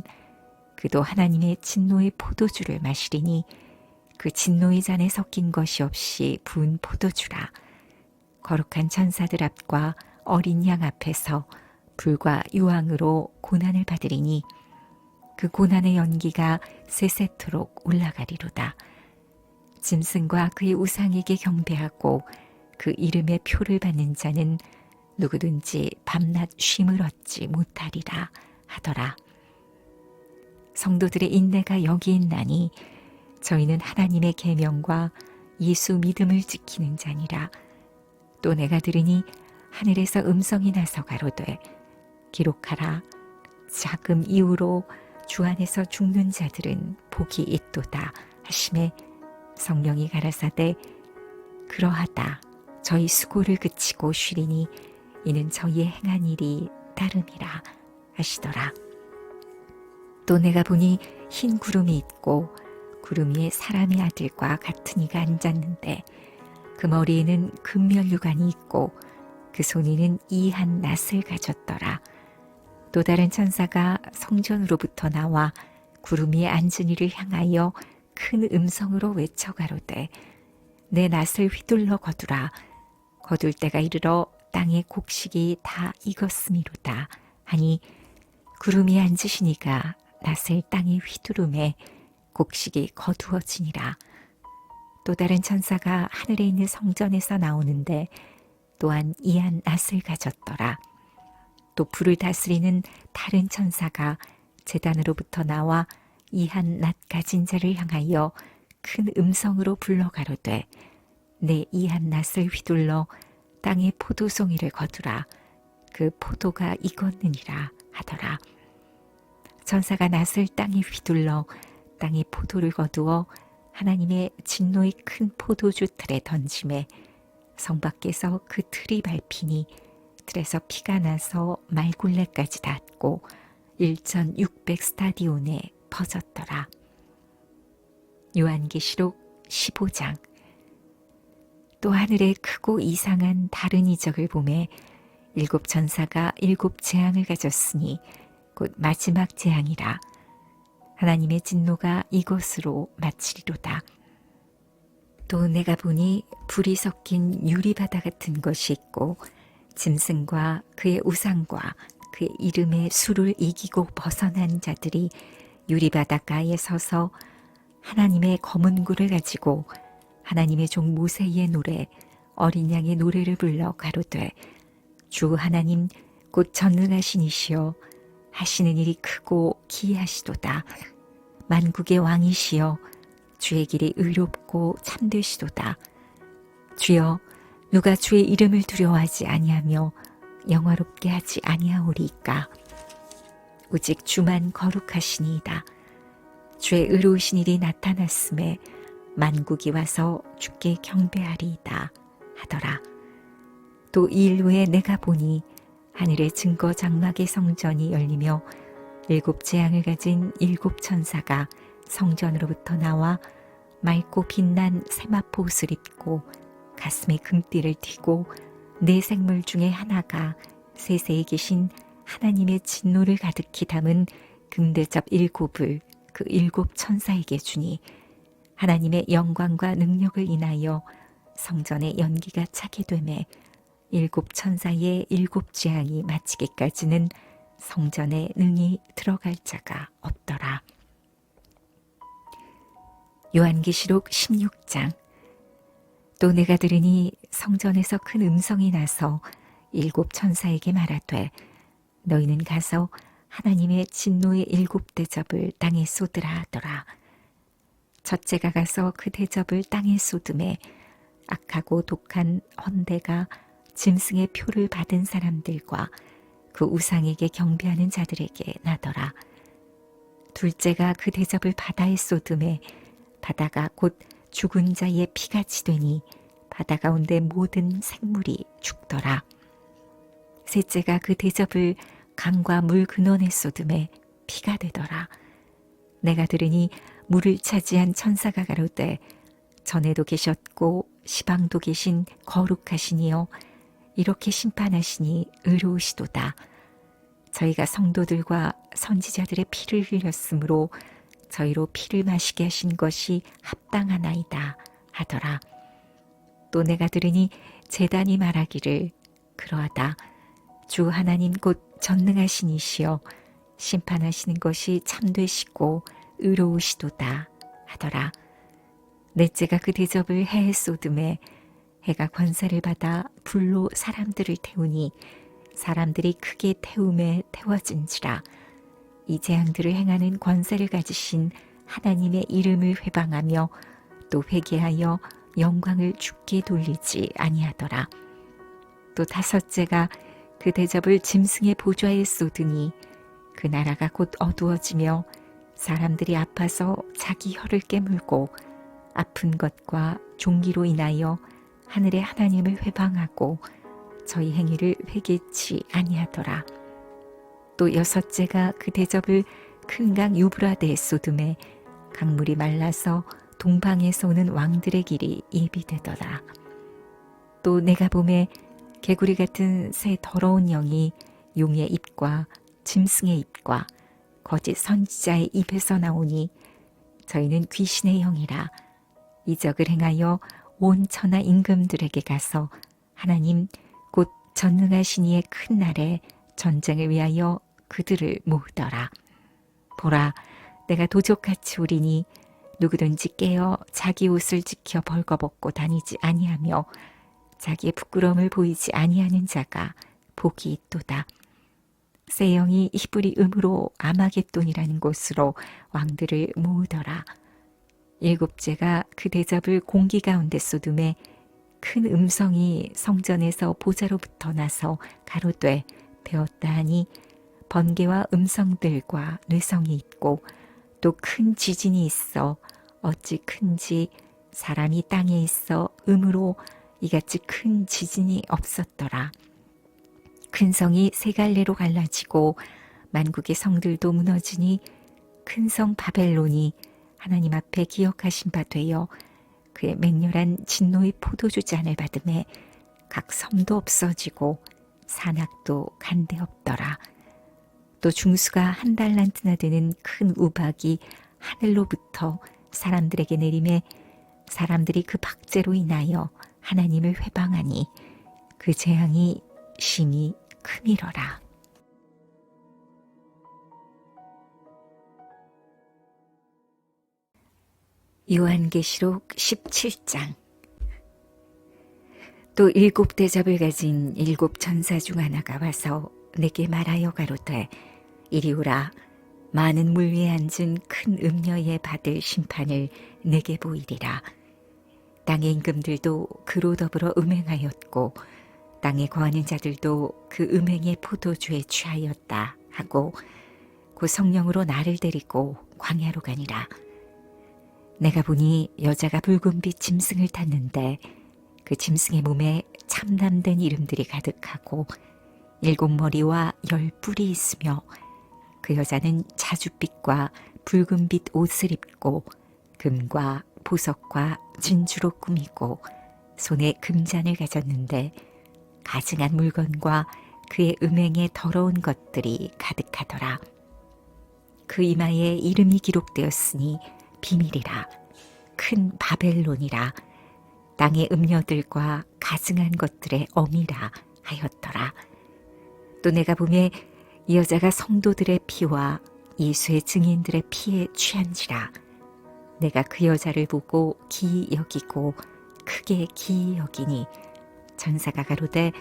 Speaker 1: 그도 하나님의 진노의 포도주를 마시리니 그 진노의 잔에 섞인 것이 없이 부은 포도주라. 거룩한 천사들 앞과 어린 양 앞에서 불과 유황으로 고난을 받으리니 그 고난의 연기가 세세토록 올라가리로다. 짐승과 그의 우상에게 경배하고 그 이름의 표를 받는 자는 누구든지 밤낮 쉼을 얻지 못하리라 하더라. 성도들의 인내가 여기 있나니 저희는 하나님의 계명과 예수 믿음을 지키는 자니라. 또 내가 들으니 하늘에서 음성이 나서 가로되 기록하라. 자금 이후로 주 안에서 죽는 자들은 복이 있도다 하심에 성령이 가라사대 그러하다. 저희 수고를 그치고 쉬리니 이는 저희의 행한 일이 따름이라 하시더라. 또 내가 보니 흰 구름이 있고 구름 위에 사람의 아들과 같은 이가 앉았는데 그 머리에는 금면류관이 있고 그 손에는 이한 낫을 가졌더라. 또 다른 천사가 성전으로부터 나와 구름 위에 앉은 이를 향하여 큰 음성으로 외쳐 가로되 내 낫을 휘둘러 거두라. 거둘 때가 이르러 땅의 곡식이 다 익었음이로다 하니 구름 위에 앉으시니가 낫을 땅에 휘두르매 곡식이 거두어지니라. 또 다른 천사가 하늘에 있는 성전에서 나오는데 또한 이한 낫을 가졌더라. 또 불을 다스리는 다른 천사가 제단으로부터 나와 이한 낫 가진 자를 향하여 큰 음성으로 불러 가로되 내 이한 낫을 휘둘러 땅의 포도송이를 거두라. 그 포도가 익었느니라 하더라. 천사가 낫을 땅에 휘둘러 땅의 포도를 거두어 하나님의 진노의 큰 포도주 틀에 던짐에 성 밖에서 그 틀이 밟히니 틀에서 피가 나서 말굴레까지 닿고 1,600 스타디온에 퍼졌더라. 요한계시록 15장. 또 하늘에 크고 이상한 다른 이적을 보매 7 천사가 7 재앙을 가졌으니 곧 마지막 재앙이라. 하나님의 진노가 이것으로 마치리로다. 또 내가 보니 불이 섞인 유리바다 같은 것이 있고 짐승과 그의 우상과 그의 이름의 수를 이기고 벗어난 자들이 유리바닷가에 서서 하나님의 검은 굴을 가지고 하나님의 종 모세의 노래 어린 양의 노래를 불러 가로되 주 하나님 곧 전능하신 이시여 하시는 일이 크고 기이하시도다. 만국의 왕이시여 주의 길이 의롭고 참되시도다. 주여, 누가 주의 이름을 두려워하지 아니하며 영화롭게 하지 아니하오리이까. 오직 주만 거룩하시니이다. 주의 의로우신 일이 나타났음에 만국이 와서 주께 경배하리이다 하더라. 또 이 일 후에 내가 보니 하늘의 증거 장막의 성전이 열리며 7 재앙을 가진 7 천사가 성전으로부터 나와 맑고 빛난 세마포 옷을 입고 가슴에 금띠를 띠고 4 생물 중에 하나가 세세에 계신 하나님의 진노를 가득히 담은 금대접 7을 그 7 천사에게 주니 하나님의 영광과 능력을 인하여 성전의 연기가 차게 되매 7 천사의 7 재앙이 마치기까지는 성전에 능히 들어갈 자가 없더라. 요한계시록 16장. 또 내가 들으니 성전에서 큰 음성이 나서 7 천사에게 말하되 너희는 가서 하나님의 진노의 7 대접을 땅에 쏟으라 하더라. 첫째가 가서 그 대접을 땅에 쏟음에 악하고 독한 헌대가 짐승의 표를 받은 사람들과 그 우상에게 경배하는 자들에게 나더라. 둘째가 그 대접을 바다에 쏟음에 바다가 곧 죽은 자의 피같이 되니 바다 가운데 모든 생물이 죽더라. 셋째가 그 대접을 강과 물 근원에 쏟음에 피가 되더라. 내가 들으니 물을 차지한 천사가 가로되 전에도 계셨고 시방도 계신 거룩하시니요 이렇게 심판하시니 의로우시도다. 저희가 성도들과 선지자들의 피를 흘렸으므로 저희로 피를 마시게 하신 것이 합당하나이다 하더라. 또 내가 들으니 제단이 말하기를 그러하다. 주 하나님 곧 전능하신 이시여 심판하시는 것이 참되시고 의로우시도다 하더라. 넷째가 그 대접을 해에 쏟음에 해가 권세를 받아 불로 사람들을 태우니 사람들이 크게 태움에 태워진지라. 이 재앙들을 행하는 권세를 가지신 하나님의 이름을 회방하며 또 회개하여 영광을 주께 돌리지 아니하더라. 또 다섯째가 그 대접을 짐승의 보좌에 쏟으니 그 나라가 곧 어두워지며 사람들이 아파서 자기 혀를 깨물고 아픈 것과 종기로 인하여 하늘의 하나님을 회방하고 저희 행위를 회개치 아니하더라. 또 여섯째가 그 대접을 큰 강 유브라데에 쏟음에 강물이 말라서 동방에서 오는 왕들의 길이 예비되더라. 또 내가 보매 개구리 같은 새 더러운 영이 용의 입과 짐승의 입과 거짓 선지자의 입에서 나오니 저희는 귀신의 영이라. 이적을 행하여 온 천하 임금들에게 가서 하나님 곧 전능하신 이의 큰 날에 전쟁을 위하여 그들을 모으더라. 보라, 내가 도적같이 오리니 누구든지 깨어 자기 옷을 지켜 벌거벗고 다니지 아니하며 자기의 부끄러움을 보이지 아니하는 자가 복이 있도다. 새 영이 히브리 음으로 아마겟돈이라는 곳으로 왕들을 모으더라. 일곱째가 그 대접을 공기 가운데 쏟음에 큰 음성이 성전에서 보좌로부터 나서 가로되 되었다 하니 번개와 음성들과 뇌성이 있고 또 큰 지진이 있어 어찌 큰지 사람이 땅에 있어 음으로 이같이 큰 지진이 없었더라. 큰 성이 세 갈래로 갈라지고 만국의 성들도 무너지니 큰 성 바벨론이 하나님 앞에 기억하신 바 되어 그의 맹렬한 진노의 포도주 잔을 받음에 각 섬도 없어지고 산악도 간데 없더라. 또 중수가 1 달란트나 되는 큰 우박이 하늘로부터 사람들에게 내림에 사람들이 그 박제로 인하여 하나님을 회방하니 그 재앙이 심히 크미러라. 요한계시록 17장. 또 7 대접을 가진 7 천사 중 하나가 와서 내게 말하여 가로되 이리 오라. 많은 물 위에 앉은 큰 음녀에 받을 심판을 내게 보이리라. 땅의 임금들도 그로 더불어 음행하였고 땅에 거하는 자들도 그 음행의 포도주에 취하였다 하고 그 성령으로 나를 데리고 광야로 가니라. 내가 보니 여자가 붉은빛 짐승을 탔는데 그 짐승의 몸에 참남된 이름들이 가득하고 7머리와 10뿔이 있으며 그 여자는 자줏빛과 붉은빛 옷을 입고 금과 보석과 진주로 꾸미고 손에 금잔을 가졌는데 가증한 물건과 그의 음행에 더러운 것들이 가득하더라. 그 이마에 이름이 기록되었으니 비밀이라, 큰 바벨론이라, 땅의 음녀들과 가증한 것들의 어미라 하였더라. 또 내가 보매 이 여자가 성도들의 피와 예수의 증인들의 피에 취한지라. 내가 그 여자를 보고 기이 여기고 크게 기이 여기니 천사가 가로되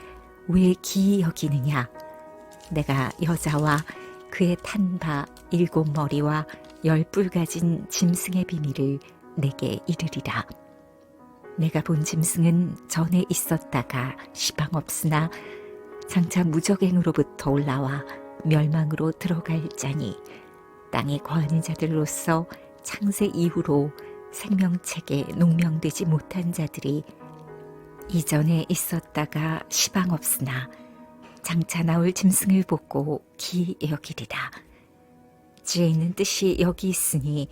Speaker 1: 왜 기이 여기느냐. 내가 여자와 그의 탄 바 7머리와 10뿔 가진 짐승의 비밀을 내게 이르리라. 내가 본 짐승은 전에 있었다가 시방 없으나 장차 무적행으로부터 올라와 멸망으로 들어갈 자니 땅에 거하는 자들로서 창세 이후로 생명책에 농명되지 못한 자들이 이전에 있었다가 시방 없으나 장차 나올 짐승을 보고 기이 여기리라. 지혜 있는 뜻이 여기 있으니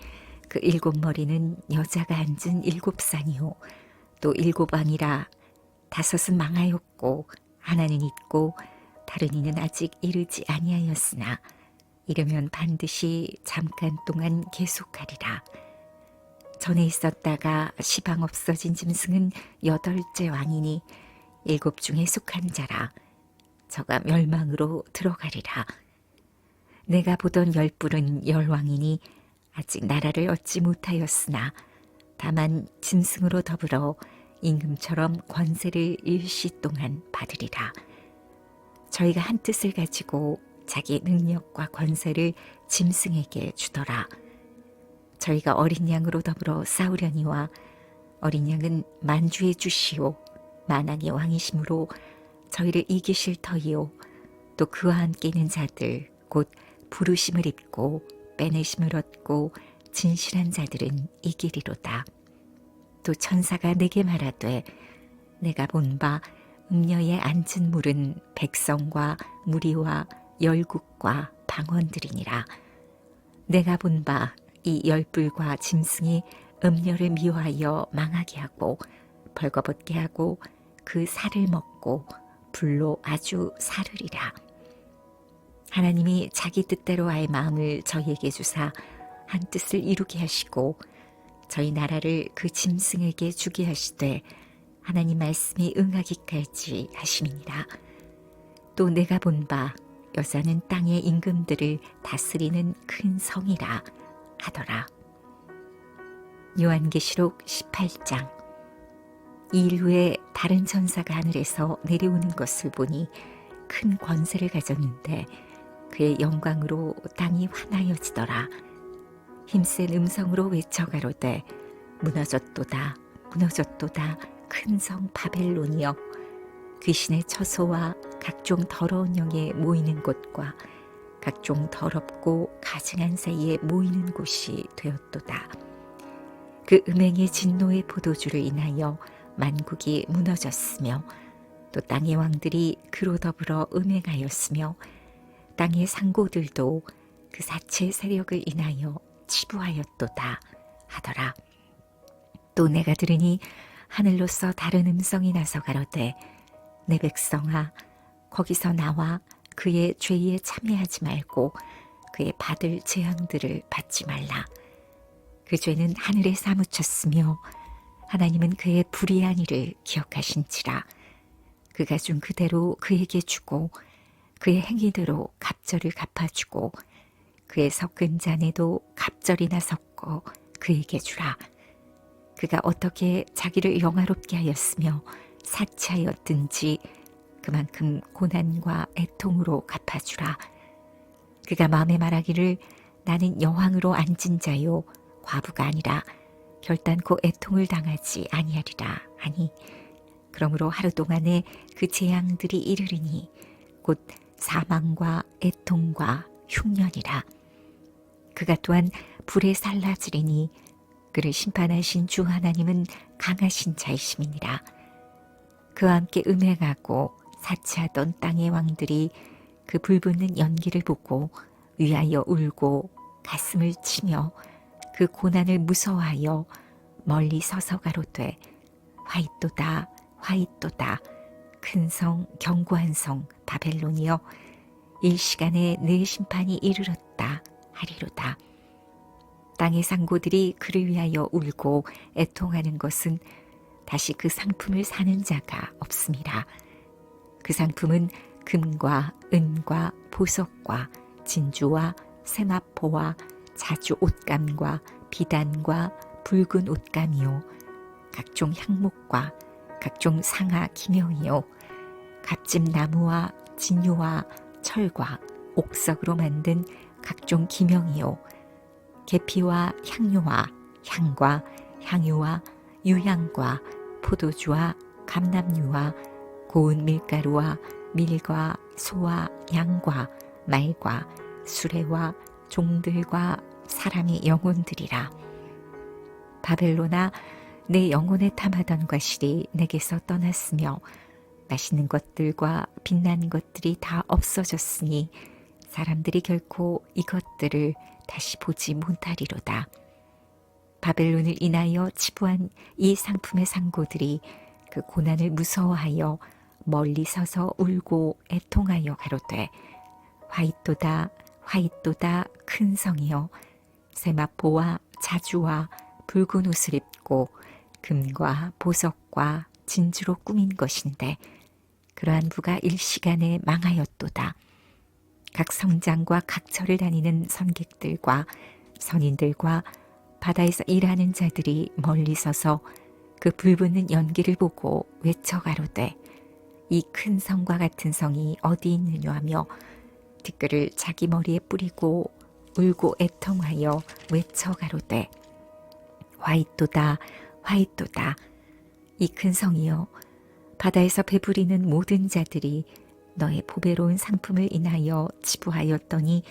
Speaker 1: 그 7머리는 여자가 앉은 7상이요 또 7왕이라. 5은 망하였고 하나는 있고 다른 이는 아직 이르지 아니하였으나 이르면 반드시 잠깐 동안 계속하리라. 전에 있었다가 시방 없어진 짐승은 8째 왕이니 7 중에 속한 자라. 저가 멸망으로 들어가리라. 내가 보던 10뿔은 10왕이니 아직 나라를 얻지 못하였으나 다만 짐승으로 더불어 임금처럼 권세를 일시 동안 받으리라. 저희가 한 뜻을 가지고 자기 능력과 권세를 짐승에게 주더라. 저희가 어린 양으로 더불어 싸우려니와 어린 양은 만주의 주시오 만왕의 왕이심으로 저희를 이기실 터이요 또 그와 함께 있는 자들 곧 부르심을 입고 빼내심을 얻고 진실한 자들은 이기리로다. 또 천사가 내게 말하되 내가 본 바 음녀에 앉은 물은 백성과 무리와 열국과 방언들이니라. 내가 본 바 이 10뿔과 짐승이 음녀를 미워하여 망하게 하고 벌거벗게 하고 그 살을 먹고 불로 아주 사르리라. 하나님이 자기 뜻대로 할 마음을 저희에게 주사 한 뜻을 이루게 하시고 저희 나라를 그 짐승에게 주게 하시되 하나님 말씀이 응하기까지 하심이니라. 또 내가 본 바 여자는 땅의 임금들을 다스리는 큰 성이라 하더라. 요한계시록 18장. 이일 후에 다른 천사가 하늘에서 내려오는 것을 보니 큰 권세를 가졌는데 그의 영광으로 땅이 환하여지더라. 힘센 음성으로 외쳐 가로되 무너졌도다 무너졌도다 큰 성 바벨론이여 귀신의 처소와 각종 더러운 영에 모이는 곳과 각종 더럽고 가증한 사이에 모이는 곳이 되었도다. 그 음행의 진노의 포도주를 인하여 만국이 무너졌으며 또 땅의 왕들이 그로 더불어 음행하였으며 땅의 상고들도 그 사체 세력을 인하여 치부하였도다 하더라. 또 내가 들으니 하늘로서 다른 음성이 나서 가로되 내 백성아 거기서 나와 그의 죄에 참여하지 말고 그의 받을 재앙들을 받지 말라. 그 죄는 하늘에 사무쳤으며 하나님은 그의 불의한 일을 기억하신지라. 그가 준 그대로 그에게 주고 그의 행위대로 갑절을 갚아주고 그의 섞은 잔에도 갑절이나 섞어 그에게 주라. 그가 어떻게 자기를 영화롭게 하였으며 사치하였든지 그만큼 고난과 애통으로 갚아주라. 그가 마음에 말하기를 나는 여왕으로 앉은 자요 과부가 아니라 결단코 애통을 당하지 아니하리라 하니 그러므로 하루 동안에 그 재앙들이 이르르니 곧 사망과 애통과 흉년이라. 그가 또한 불에 살라지리니 그를 심판하신 주 하나님은 강하신 자이심이니라. 그와 함께 음행하고 사치하던 땅의 왕들이 그 불붙는 연기를 보고 위하여 울고 가슴을 치며 그 고난을 무서워하여 멀리 서서 가로되 화이또다 화이또다 큰 성 견고한 성 바벨론이여 일시간에 내 심판이 이르렀다 하리로다. 땅의 상고들이 그를 위하여 울고 애통하는 것은 다시 그 상품을 사는 자가 없음이라. 그 상품은 금과 은과 보석과 진주와 세마포와 자주 옷감과 비단과 붉은 옷감이요 각종 향목과 각종 상아 기명이요 값진 나무와 진유와 철과 옥석으로 만든 각종 기명이요 계피와 향료와 향과 향유와 유향과 포도주와 감람유와 고운 밀가루와 밀과 소와 양과 말과 수레와 종들과 사람의 영혼들이라. 바벨로나 내 영혼에 탐하던 과실이 내게서 떠났으며 맛있는 것들과 빛나는 것들이 다 없어졌으니 사람들이 결코 이것들을 다시 보지 못하리로다. 바벨론을 인하여 치부한 이 상품의 상고들이 그 고난을 무서워하여 멀리 서서 울고 애통하여 가로되 화이또다 화이또다 큰 성이여 세마포와 자주와 붉은 옷을 입고 금과 보석과 진주로 꾸민 것인데 그러한 부가 일시간에 망하였도다. 각 성장과 각 절을 다니는 선객들과 선인들과 바다에서 일하는 자들이 멀리 서서 그 불붙는 연기를 보고 외쳐 가로되 이 큰 성과 같은 성이 어디 있느냐 하며 티끌을 자기 머리에 뿌리고 울고 애통하여 외쳐 가로되 화이또다 화이또다 이 큰 성이여 바다에서 배부리는 모든 자들이 너의 보배로운 상품을 인하여 지부하였더니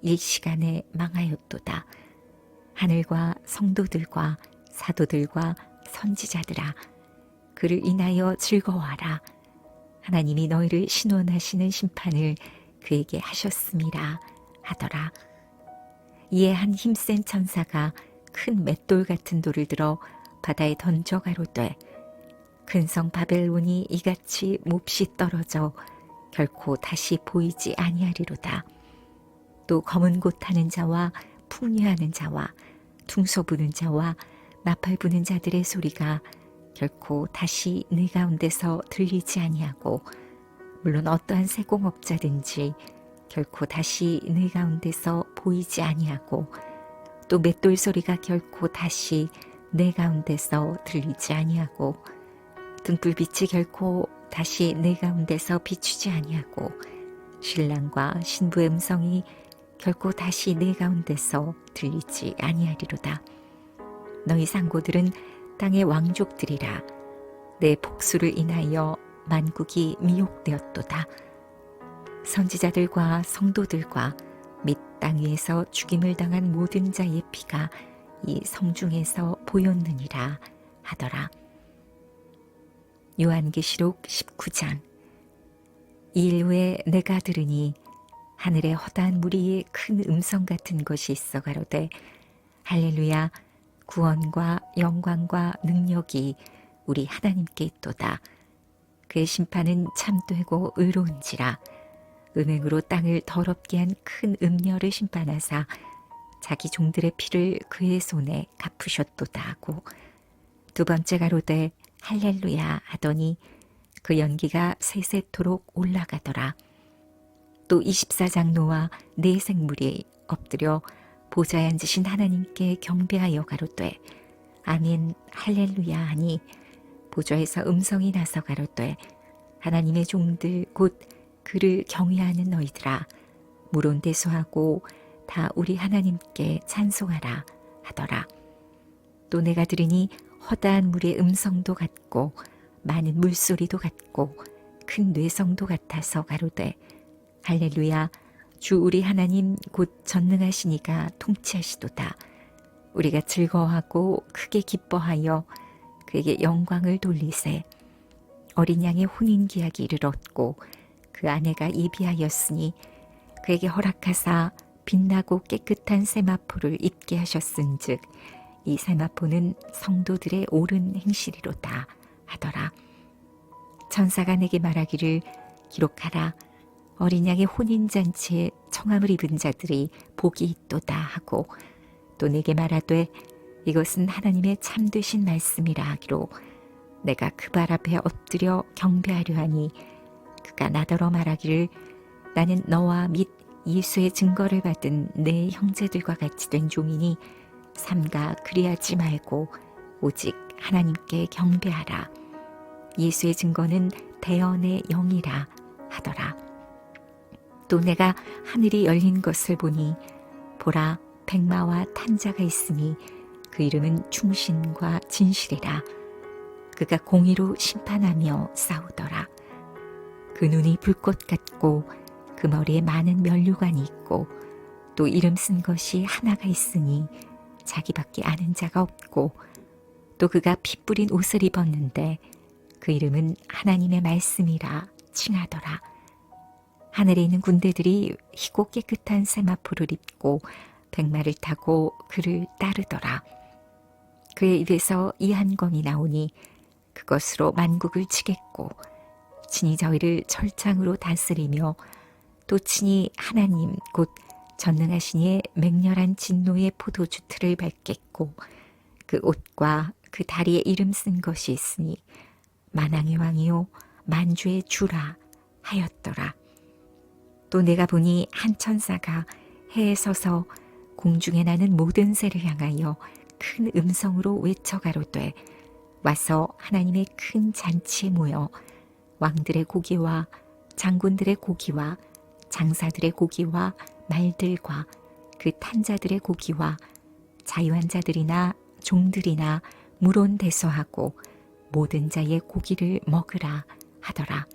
Speaker 1: 일시간에 망하였도다. 하늘과 성도들과 사도들과 선지자들아 그를 인하여 즐거워하라. 하나님이 너희를 신원하시는 심판을 그에게 하셨음이라 하더라. 이에 한 힘센 천사가 큰 맷돌 같은 돌을 들어 바다에 던져 가로되 큰 성 바벨론이 이같이 몹시 떨어져 결코 다시 보이지 아니하리로다. 또 검은 곳 타는 자와 풍류하는 자와 퉁소 부는 자와 나팔 부는 자들의 소리가 결코 다시 네 가운데서 들리지 아니하고 물론 어떠한 세공업자든지 결코 다시 네 가운데서 보이지 아니하고 또 맷돌 소리가 결코 다시 내 가운데서 들리지 아니하고 등불빛이 결코 다시 내 가운데서 비추지 아니하고 신랑과 신부의 음성이 결코 다시 내 가운데서 들리지 아니하리로다. 너희 상고들은 땅의 왕족들이라. 내 복수를 인하여 만국이 미혹되었도다. 선지자들과 성도들과 및 땅 위에서 죽임을 당한 모든 자의 피가 이 성중에서 보였느니라 하더라. 요한계시록 19장. 이일 후에 내가 들으니 하늘에 허다한 무리의 큰 음성 같은 것이 있어 가로되 할렐루야 구원과 영광과 능력이 우리 하나님께 있도다. 그의 심판은 참되고 의로운지라. 음행으로 땅을 더럽게 한 큰 음녀를 심판하사 자기 종들의 피를 그의 손에 갚으셨도다 하고 두 번째 가로되 할렐루야 하더니 그 연기가 세세토록 올라가더라. 또 24장로와 네 생물이 엎드려 보좌에 앉으신 하나님께 경배하여 가로되 아멘 할렐루야 하니 보좌에서 음성이 나서 가로되 하나님의 종들 곧 그를 경외하는 너희들아 물온대소하고 다 우리 하나님께 찬송하라 하더라. 또 내가 들으니 허다한 물의 음성도 같고 많은 물소리도 같고 큰 뇌성도 같아서 가로되 할렐루야, 주 우리 하나님 곧 전능하시니가 통치하시도다. 우리가 즐거워하고 크게 기뻐하여 그에게 영광을 돌리세. 어린 양의 혼인기약일을 얻고 그 아내가 예비하였으니 그에게 허락하사 빛나고 깨끗한 세마포를 입게 하셨은즉 이 세마포는 성도들의 옳은 행실이로다 하더라. 천사가 내게 말하기를 기록하라. 어린 양의 혼인잔치에 청함을 입은 자들이 복이 있도다 하고 또 내게 말하되 이것은 하나님의 참되신 말씀이라 하기로 내가 그 발 앞에 엎드려 경배하려 하니 그가 나더러 말하기를 나는 너와 및 예수의 증거를 받은 내 형제들과 같이 된 종이니 삼가 그리하지 말고 오직 하나님께 경배하라. 예수의 증거는 대언의 영이라 하더라. 또 내가 하늘이 열린 것을 보니 보라 백마와 탄자가 있으니 그 이름은 충신과 진실이라. 그가 공의로 심판하며 싸우더라. 그 눈이 불꽃 같고 그 머리에 많은 면류관이 있고 또 이름 쓴 것이 하나가 있으니 자기밖에 아는 자가 없고 또 그가 피 뿌린 옷을 입었는데 그 이름은 하나님의 말씀이라 칭하더라. 하늘에 있는 군대들이 희고 깨끗한 세마포를 입고 백마를 타고 그를 따르더라. 그의 입에서 이 한 검이 나오니 그것으로 만국을 치겠고 친히 저희를 철창으로 다스리며 또 친히 하나님 곧 전능하신 이의 맹렬한 진노의 포도주 틀을 밟겠고 그 옷과 그 다리에 이름 쓴 것이 있으니 만왕의 왕이요 만주의 주라 하였더라. 또 내가 보니 한 천사가 해에 서서 공중에 나는 모든 새를 향하여 큰 음성으로 외쳐 가로되 와서 하나님의 큰 잔치에 모여 왕들의 고기와 장군들의 고기와 장사들의 고기와 말들과 그 탄자들의 고기와 자유한 자들이나 종들이나 물온 대소하고 모든 자의 고기를 먹으라 하더라.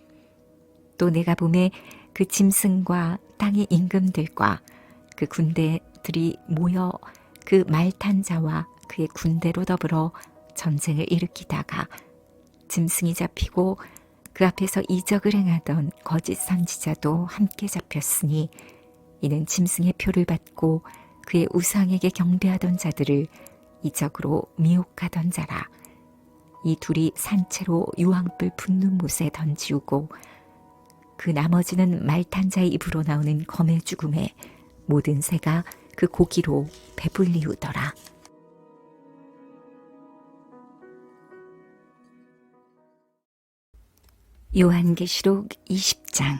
Speaker 1: 또 내가 보매 그 짐승과 땅의 임금들과 그 군대들이 모여 그 말탄 자와 그의 군대로 더불어 전쟁을 일으키다가 짐승이 잡히고 그 앞에서 이적을 행하던 거짓 선지자도 함께 잡혔으니 이는 짐승의 표를 받고 그의 우상에게 경배하던 자들을 이적으로 미혹하던 자라. 이 둘이 산채로 유황불 붙는 못에 던지우고 그 나머지는 말탄 자의 입으로 나오는 검의 죽음에 모든 새가 그 고기로 배불리우더라. 요한계시록 20장.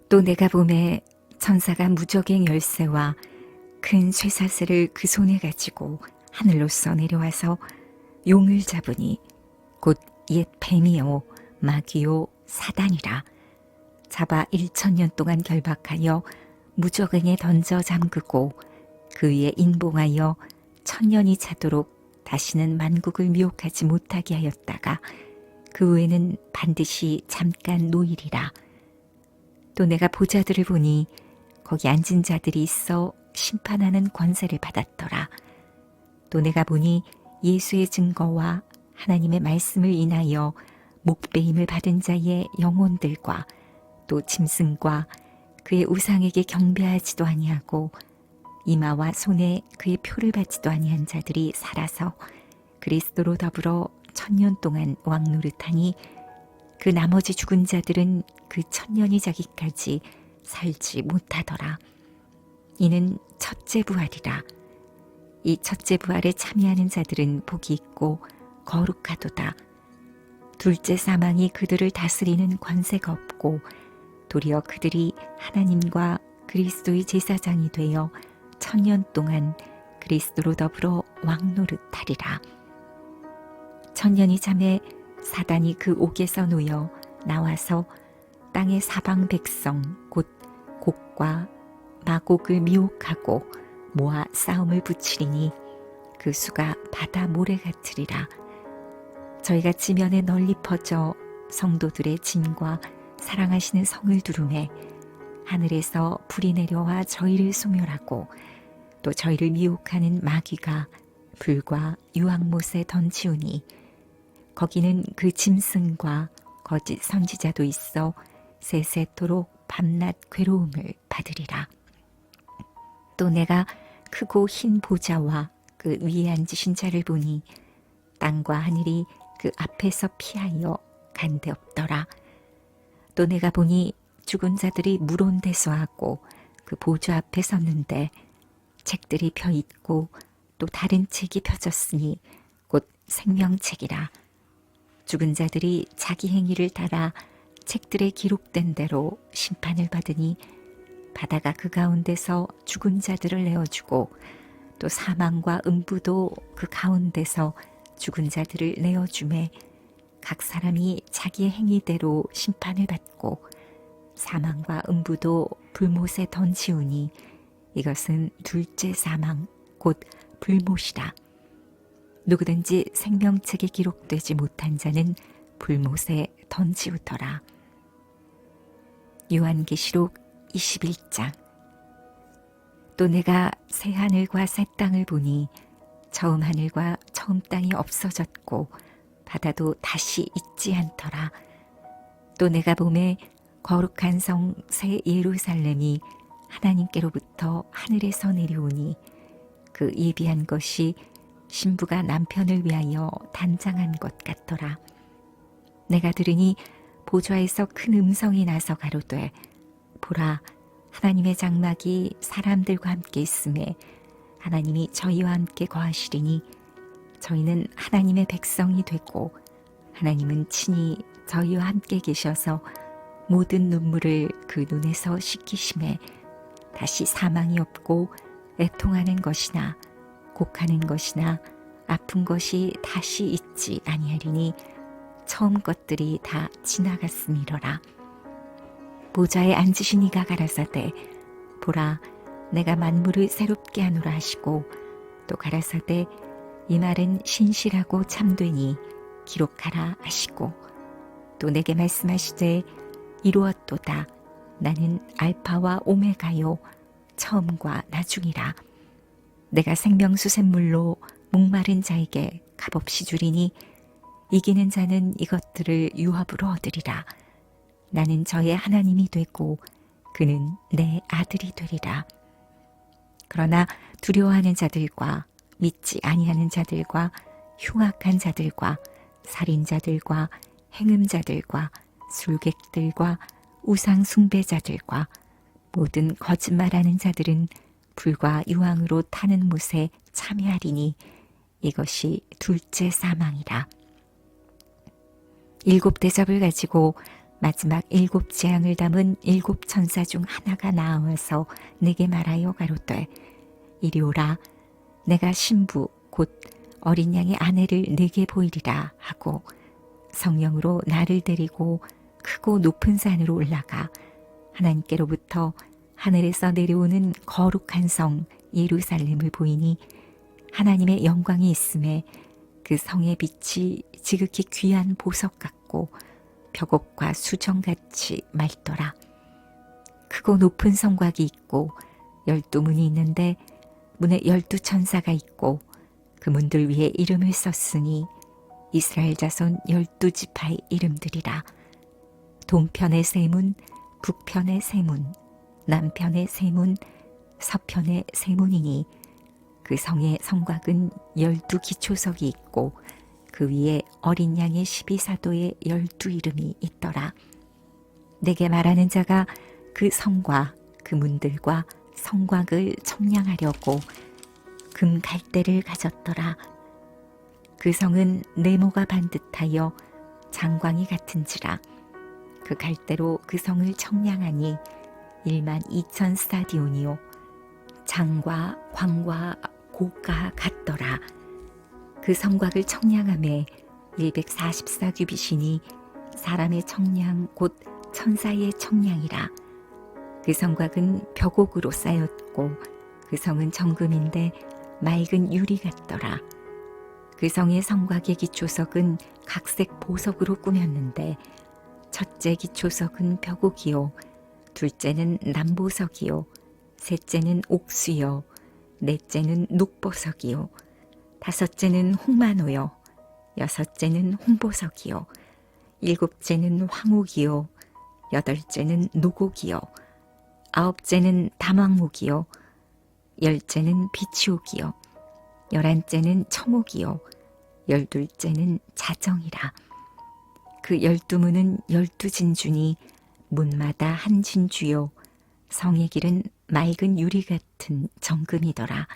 Speaker 1: 또 내가 보매 천사가 무적의 열쇠와 큰 쇠사슬을 그 손에 가지고 하늘로서 내려와서 용을 잡으니 곧 옛 뱀이요 마귀요 사단이라. 잡아 1000년 동안 결박하여 무적행에 던져 잠그고 그 위에 인봉하여 1000년이 차도록 다시는 만국을 미혹하지 못하게 하였다가 그 후에는 반드시 잠깐 노일이라. 또 내가 보자들을 보니 거기 앉은 자들이 있어 심판하는 권세를 받았더라. 또 내가 보니 예수의 증거와 하나님의 말씀을 인하여 목배임을 받은 자의 영혼들과 또 짐승과 그의 우상에게 경배하지도 아니하고 이마와 손에 그의 표를 받지도 아니한 자들이 살아서 그리스도로 더불어 1000년 동안 왕노릇하니 그 나머지 죽은 자들은 그 1000년이 자기까지 살지 못하더라. 이는 첫째 부활이라. 이 첫째 부활에 참여하는 자들은 복이 있고 거룩하도다. 둘째 사망이 그들을 다스리는 권세가 없고 도리어 그들이 하나님과 그리스도의 제사장이 되어 1000년 동안 그리스도로 더불어 왕노릇하리라. 1000년이 잠에 사단이 그 옥에서 놓여 나와서 땅의 사방 백성 곧 곡과 마곡을 미혹하고 모아 싸움을 붙이리니 그 수가 바다 모래 같으리라. 저희가 지면에 널리 퍼져 성도들의 진과 사랑하시는 성을 두루매 하늘에서 불이 내려와 저희를 소멸하고 또 저희를 미혹하는 마귀가 불과 유황못에 던지우니 거기는 그 짐승과 거짓 선지자도 있어 세세토록 밤낮 괴로움을 받으리라. 또 내가 크고 흰 보좌와 그 위에 앉으신 자를 보니 땅과 하늘이 그 앞에서 피하여 간데 없더라. 또 내가 보니 죽은 자들이 물온대소하고 그 보좌 앞에 섰는데 책들이 펴 있고 또 다른 책이 펴졌으니 곧 생명책이라. 죽은 자들이 자기 행위를 따라 책들에 기록된 대로 심판을 받으니 바다가 그 가운데서 죽은 자들을 내어주고 또 사망과 음부도 그 가운데서 죽은 자들을 내어주매 각 사람이 자기의 행위대로 심판을 받고 사망과 음부도 불못에 던지우니 이것은 둘째 사망 곧 불못이라. 누구든지 생명책에 기록되지 못한 자는 불못에 던지우더라. 요한계시록 21장. 또 내가 새 하늘과 새 땅을 보니 처음 하늘과 처음 땅이 없어졌고 바다도 다시 있지 않더라. 또 내가 보매 거룩한 성 새 예루살렘이 하나님께로부터 하늘에서 내려오니 그 예비한 것이 신부가 남편을 위하여 단장한 것 같더라. 내가 들으니 보좌에서 큰 음성이 나서 가로되 보라, 하나님의 장막이 사람들과 함께 있음에 하나님이 저희와 함께 거하시리니 저희는 하나님의 백성이 되고 하나님은 친히 저희와 함께 계셔서 모든 눈물을 그 눈에서 씻기심에 다시 사망이 없고 애통하는 것이나 곡하는 것이나 아픈 것이 다시 있지 아니하리니 처음 것들이 다 지나갔음이로라. 보좌에 앉으신 이가 가라사대 보라, 내가 만물을 새롭게 하노라 하시고 또 가라사대 이 말은 신실하고 참되니 기록하라 하시고 또 내게 말씀하시되 이루었도다. 나는 알파와 오메가요 처음과 나중이라. 내가 생명수 샘물로 목마른 자에게 값없이 주리니 이기는 자는 이것들을 유업으로 얻으리라. 나는 저의 하나님이 되고 그는 내 아들이 되리라. 그러나 두려워하는 자들과 믿지 아니하는 자들과 흉악한 자들과 살인자들과 행음자들과 술객들과 우상 숭배자들과 모든 거짓말하는 자들은 불과 유황으로 타는 못에 참여하리니 이것이 둘째 사망이라. 일곱 대접을 가지고 마지막 일곱 재앙을 담은 일곱 천사 중 하나가 나와서 내게 말하여 가로되 이리 오라. 내가 신부 곧 어린 양의 아내를 내게 보이리라 하고 성령으로 나를 데리고 크고 높은 산으로 올라가 하나님께로부터 하늘에서 내려오는 거룩한 성 예루살렘을 보이니 하나님의 영광이 있음에 그 성의 빛이 지극히 귀한 보석 같고 벽옥과 수정같이 맑더라. 크고 높은 성곽이 있고 12문이 있는데 문에 12천사가 있고 그 문들 위에 이름을 썼으니 이스라엘 자손 12지파의 이름들이라. 동편의 세 문, 북편의 세 문, 남편의 세 문, 서편의 세 문이니 그 성의 성곽은 12기초석이 있고 그 위에 어린 양의 12사도의 12이름이 있더라. 내게 말하는 자가 그 성과 그 문들과 성곽을 청량하려고 금 갈대를 가졌더라. 그 성은 네모가 반듯하여 장광이 같은지라. 그 갈대로 그 성을 청량하니 1만 2천 스타디온이요 장과 광과 고가 같더라. 그 성곽을 청량함에 144규빗이니 사람의 청량 곧 천사의 청량이라. 그 성곽은 벽옥으로 쌓였고 그 성은 정금인데 맑은 유리 같더라. 그 성의 성곽의 기초석은 각색 보석으로 꾸몄는데 첫째 기초석은 벼곡이요, 둘째는 남보석이요, 셋째는 옥수요, 넷째는 녹보석이요, 다섯째는 홍만호요, 여섯째는 홍보석이요, 일곱째는 황옥이요, 여덟째는 노곡이요, 아홉째는 담황옥이요, 열째는 비치옥이요, 열한째는 청옥이요, 열둘째는 자정이라. 그 12문은 12진주니 문마다 한 진주요, 성의 길은 맑은 유리 같은 정금이더라.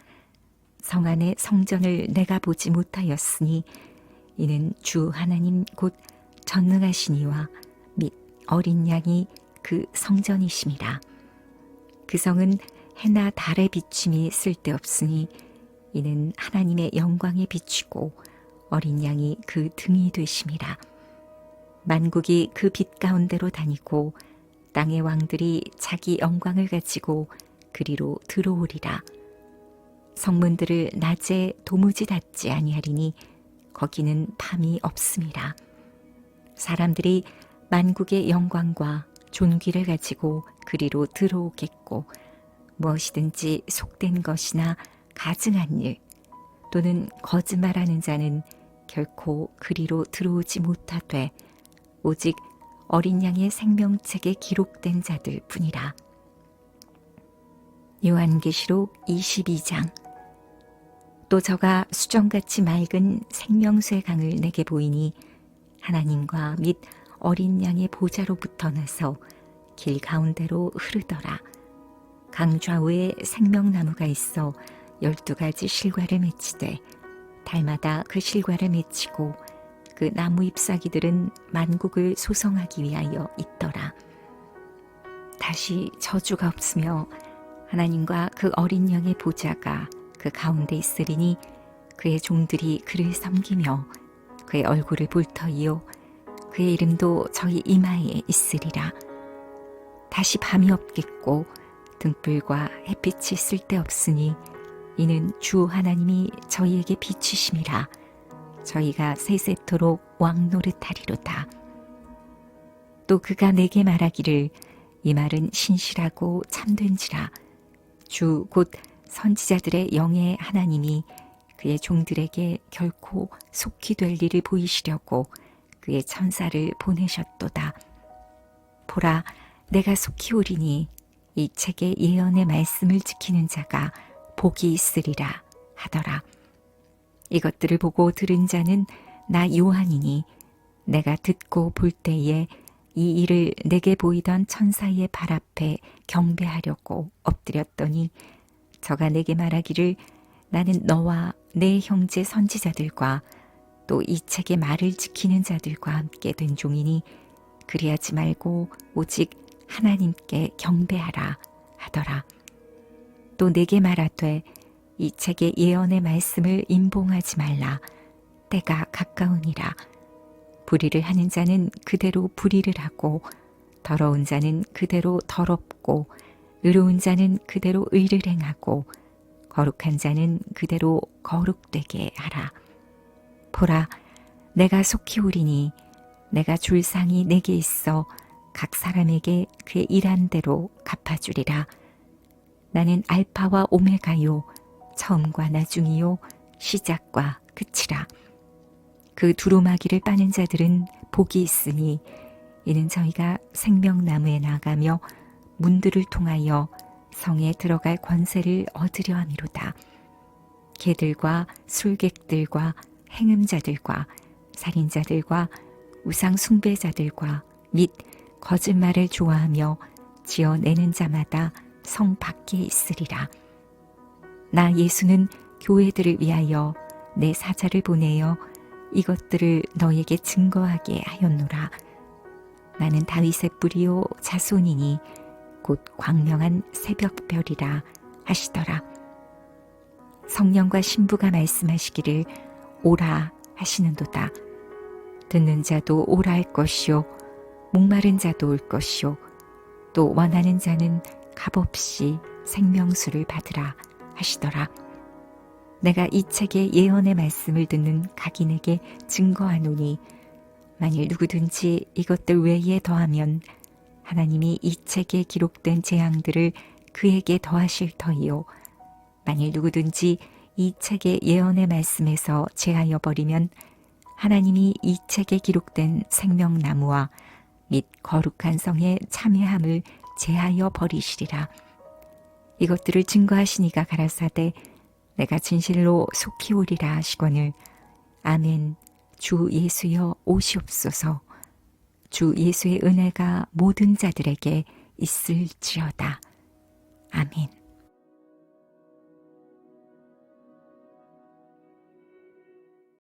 Speaker 1: 성 안의 성전을 내가 보지 못하였으니 이는 주 하나님 곧 전능하시니와 및 어린 양이 그 성전이심이라. 그 성은 해나 달의 비침이 쓸데없으니 이는 하나님의 영광에 비추고 어린 양이 그 등이 되심이라. 만국이 그 빛 가운데로 다니고 땅의 왕들이 자기 영광을 가지고 그리로 들어오리라. 성문들을 낮에 도무지 닫지 아니하리니 거기는 밤이 없음이라. 사람들이 만국의 영광과 존귀를 가지고 그리로 들어오겠고 무엇이든지 속된 것이나 가증한 일 또는 거짓말하는 자는 결코 그리로 들어오지 못하되 오직 어린 양의 생명책에 기록된 자들 뿐이라. 요한계시록 22장. 또 저가 수정같이 맑은 생명수의 강을 내게 보이니 하나님과 및 어린 양의 보좌로부터 나서 길 가운데로 흐르더라. 강 좌우에 생명나무가 있어 12가지 실과를 맺히되 달마다 그 실과를 맺히고 그 나무 잎사귀들은 만국을 소성하기 위하여 있더라. 다시 저주가 없으며 하나님과 그 어린 양의 보좌가 그 가운데 있으리니 그의 종들이 그를 섬기며 그의 얼굴을 볼 터이요 그의 이름도 저희 이마에 있으리라. 다시 밤이 없겠고 등불과 햇빛이 쓸데없으니 이는 주 하나님이 저희에게 비추심이라. 저희가 세세토록 왕 노릇하리로다. 또 그가 내게 말하기를 이 말은 신실하고 참된지라. 주 곧 선지자들의 영의 하나님이 그의 종들에게 결코 속히 될 일을 보이시려고 그의 천사를 보내셨도다. 보라, 내가 속히 오리니 이 책의 예언의 말씀을 지키는 자가 복이 있으리라 하더라. 이것들을 보고 들은 자는 나 요한이니 내가 듣고 볼 때에 이 일을 내게 보이던 천사의 발 앞에 경배하려고 엎드렸더니 저가 내게 말하기를 나는 너와 내 형제 선지자들과 또 이 책의 말을 지키는 자들과 함께 된 종이니 그리하지 말고 오직 하나님께 경배하라 하더라. 또 내게 말하되 이 책의 예언의 말씀을 임봉하지 말라. 때가 가까우니라. 불의를 하는 자는 그대로 불의를 하고 더러운 자는 그대로 더럽고 의로운 자는 그대로 의를 행하고 거룩한 자는 그대로 거룩되게 하라. 보라, 내가 속히 오리니 내가 줄 상이 내게 있어 각 사람에게 그의 일한 대로 갚아주리라. 나는 알파와 오메가요 처음과 나중이요 시작과 끝이라. 그 두루마기를 빠는 자들은 복이 있으니 이는 저희가 생명나무에 나가며 문들을 통하여 성에 들어갈 권세를 얻으려 함이로다. 개들과 술객들과 행음자들과 살인자들과 우상 숭배자들과 및 거짓말을 좋아하며 지어내는 자마다 성 밖에 있으리라. 나 예수는 교회들을 위하여 내 사자를 보내어 이것들을 너에게 증거하게 하였노라. 나는 다윗의 뿌리요 자손이니 곧 광명한 새벽별이라 하시더라. 성령과 신부가 말씀하시기를 오라 하시는도다. 듣는 자도 오라 할 것이요 목마른 자도 올 것이요 또 원하는 자는 값없이 생명수를 받으라 하시더라. 내가 이 책의 예언의 말씀을 듣는 각인에게 증거하노니 만일 누구든지 이것들 외에 더하면 하나님이 이 책에 기록된 재앙들을 그에게 더하실 터이요 만일 누구든지 이 책의 예언의 말씀에서 제하여 버리면 하나님이 이 책에 기록된 생명나무와 및 거룩한 성의 참회함을 제하여 버리시리라. 이것들을 증거하시니가 가라사대 내가 진실로 속히 오리라 하시거늘 아멘. 주 예수여 오시옵소서. 주 예수의 은혜가 모든 자들에게 있을지어다. 아멘.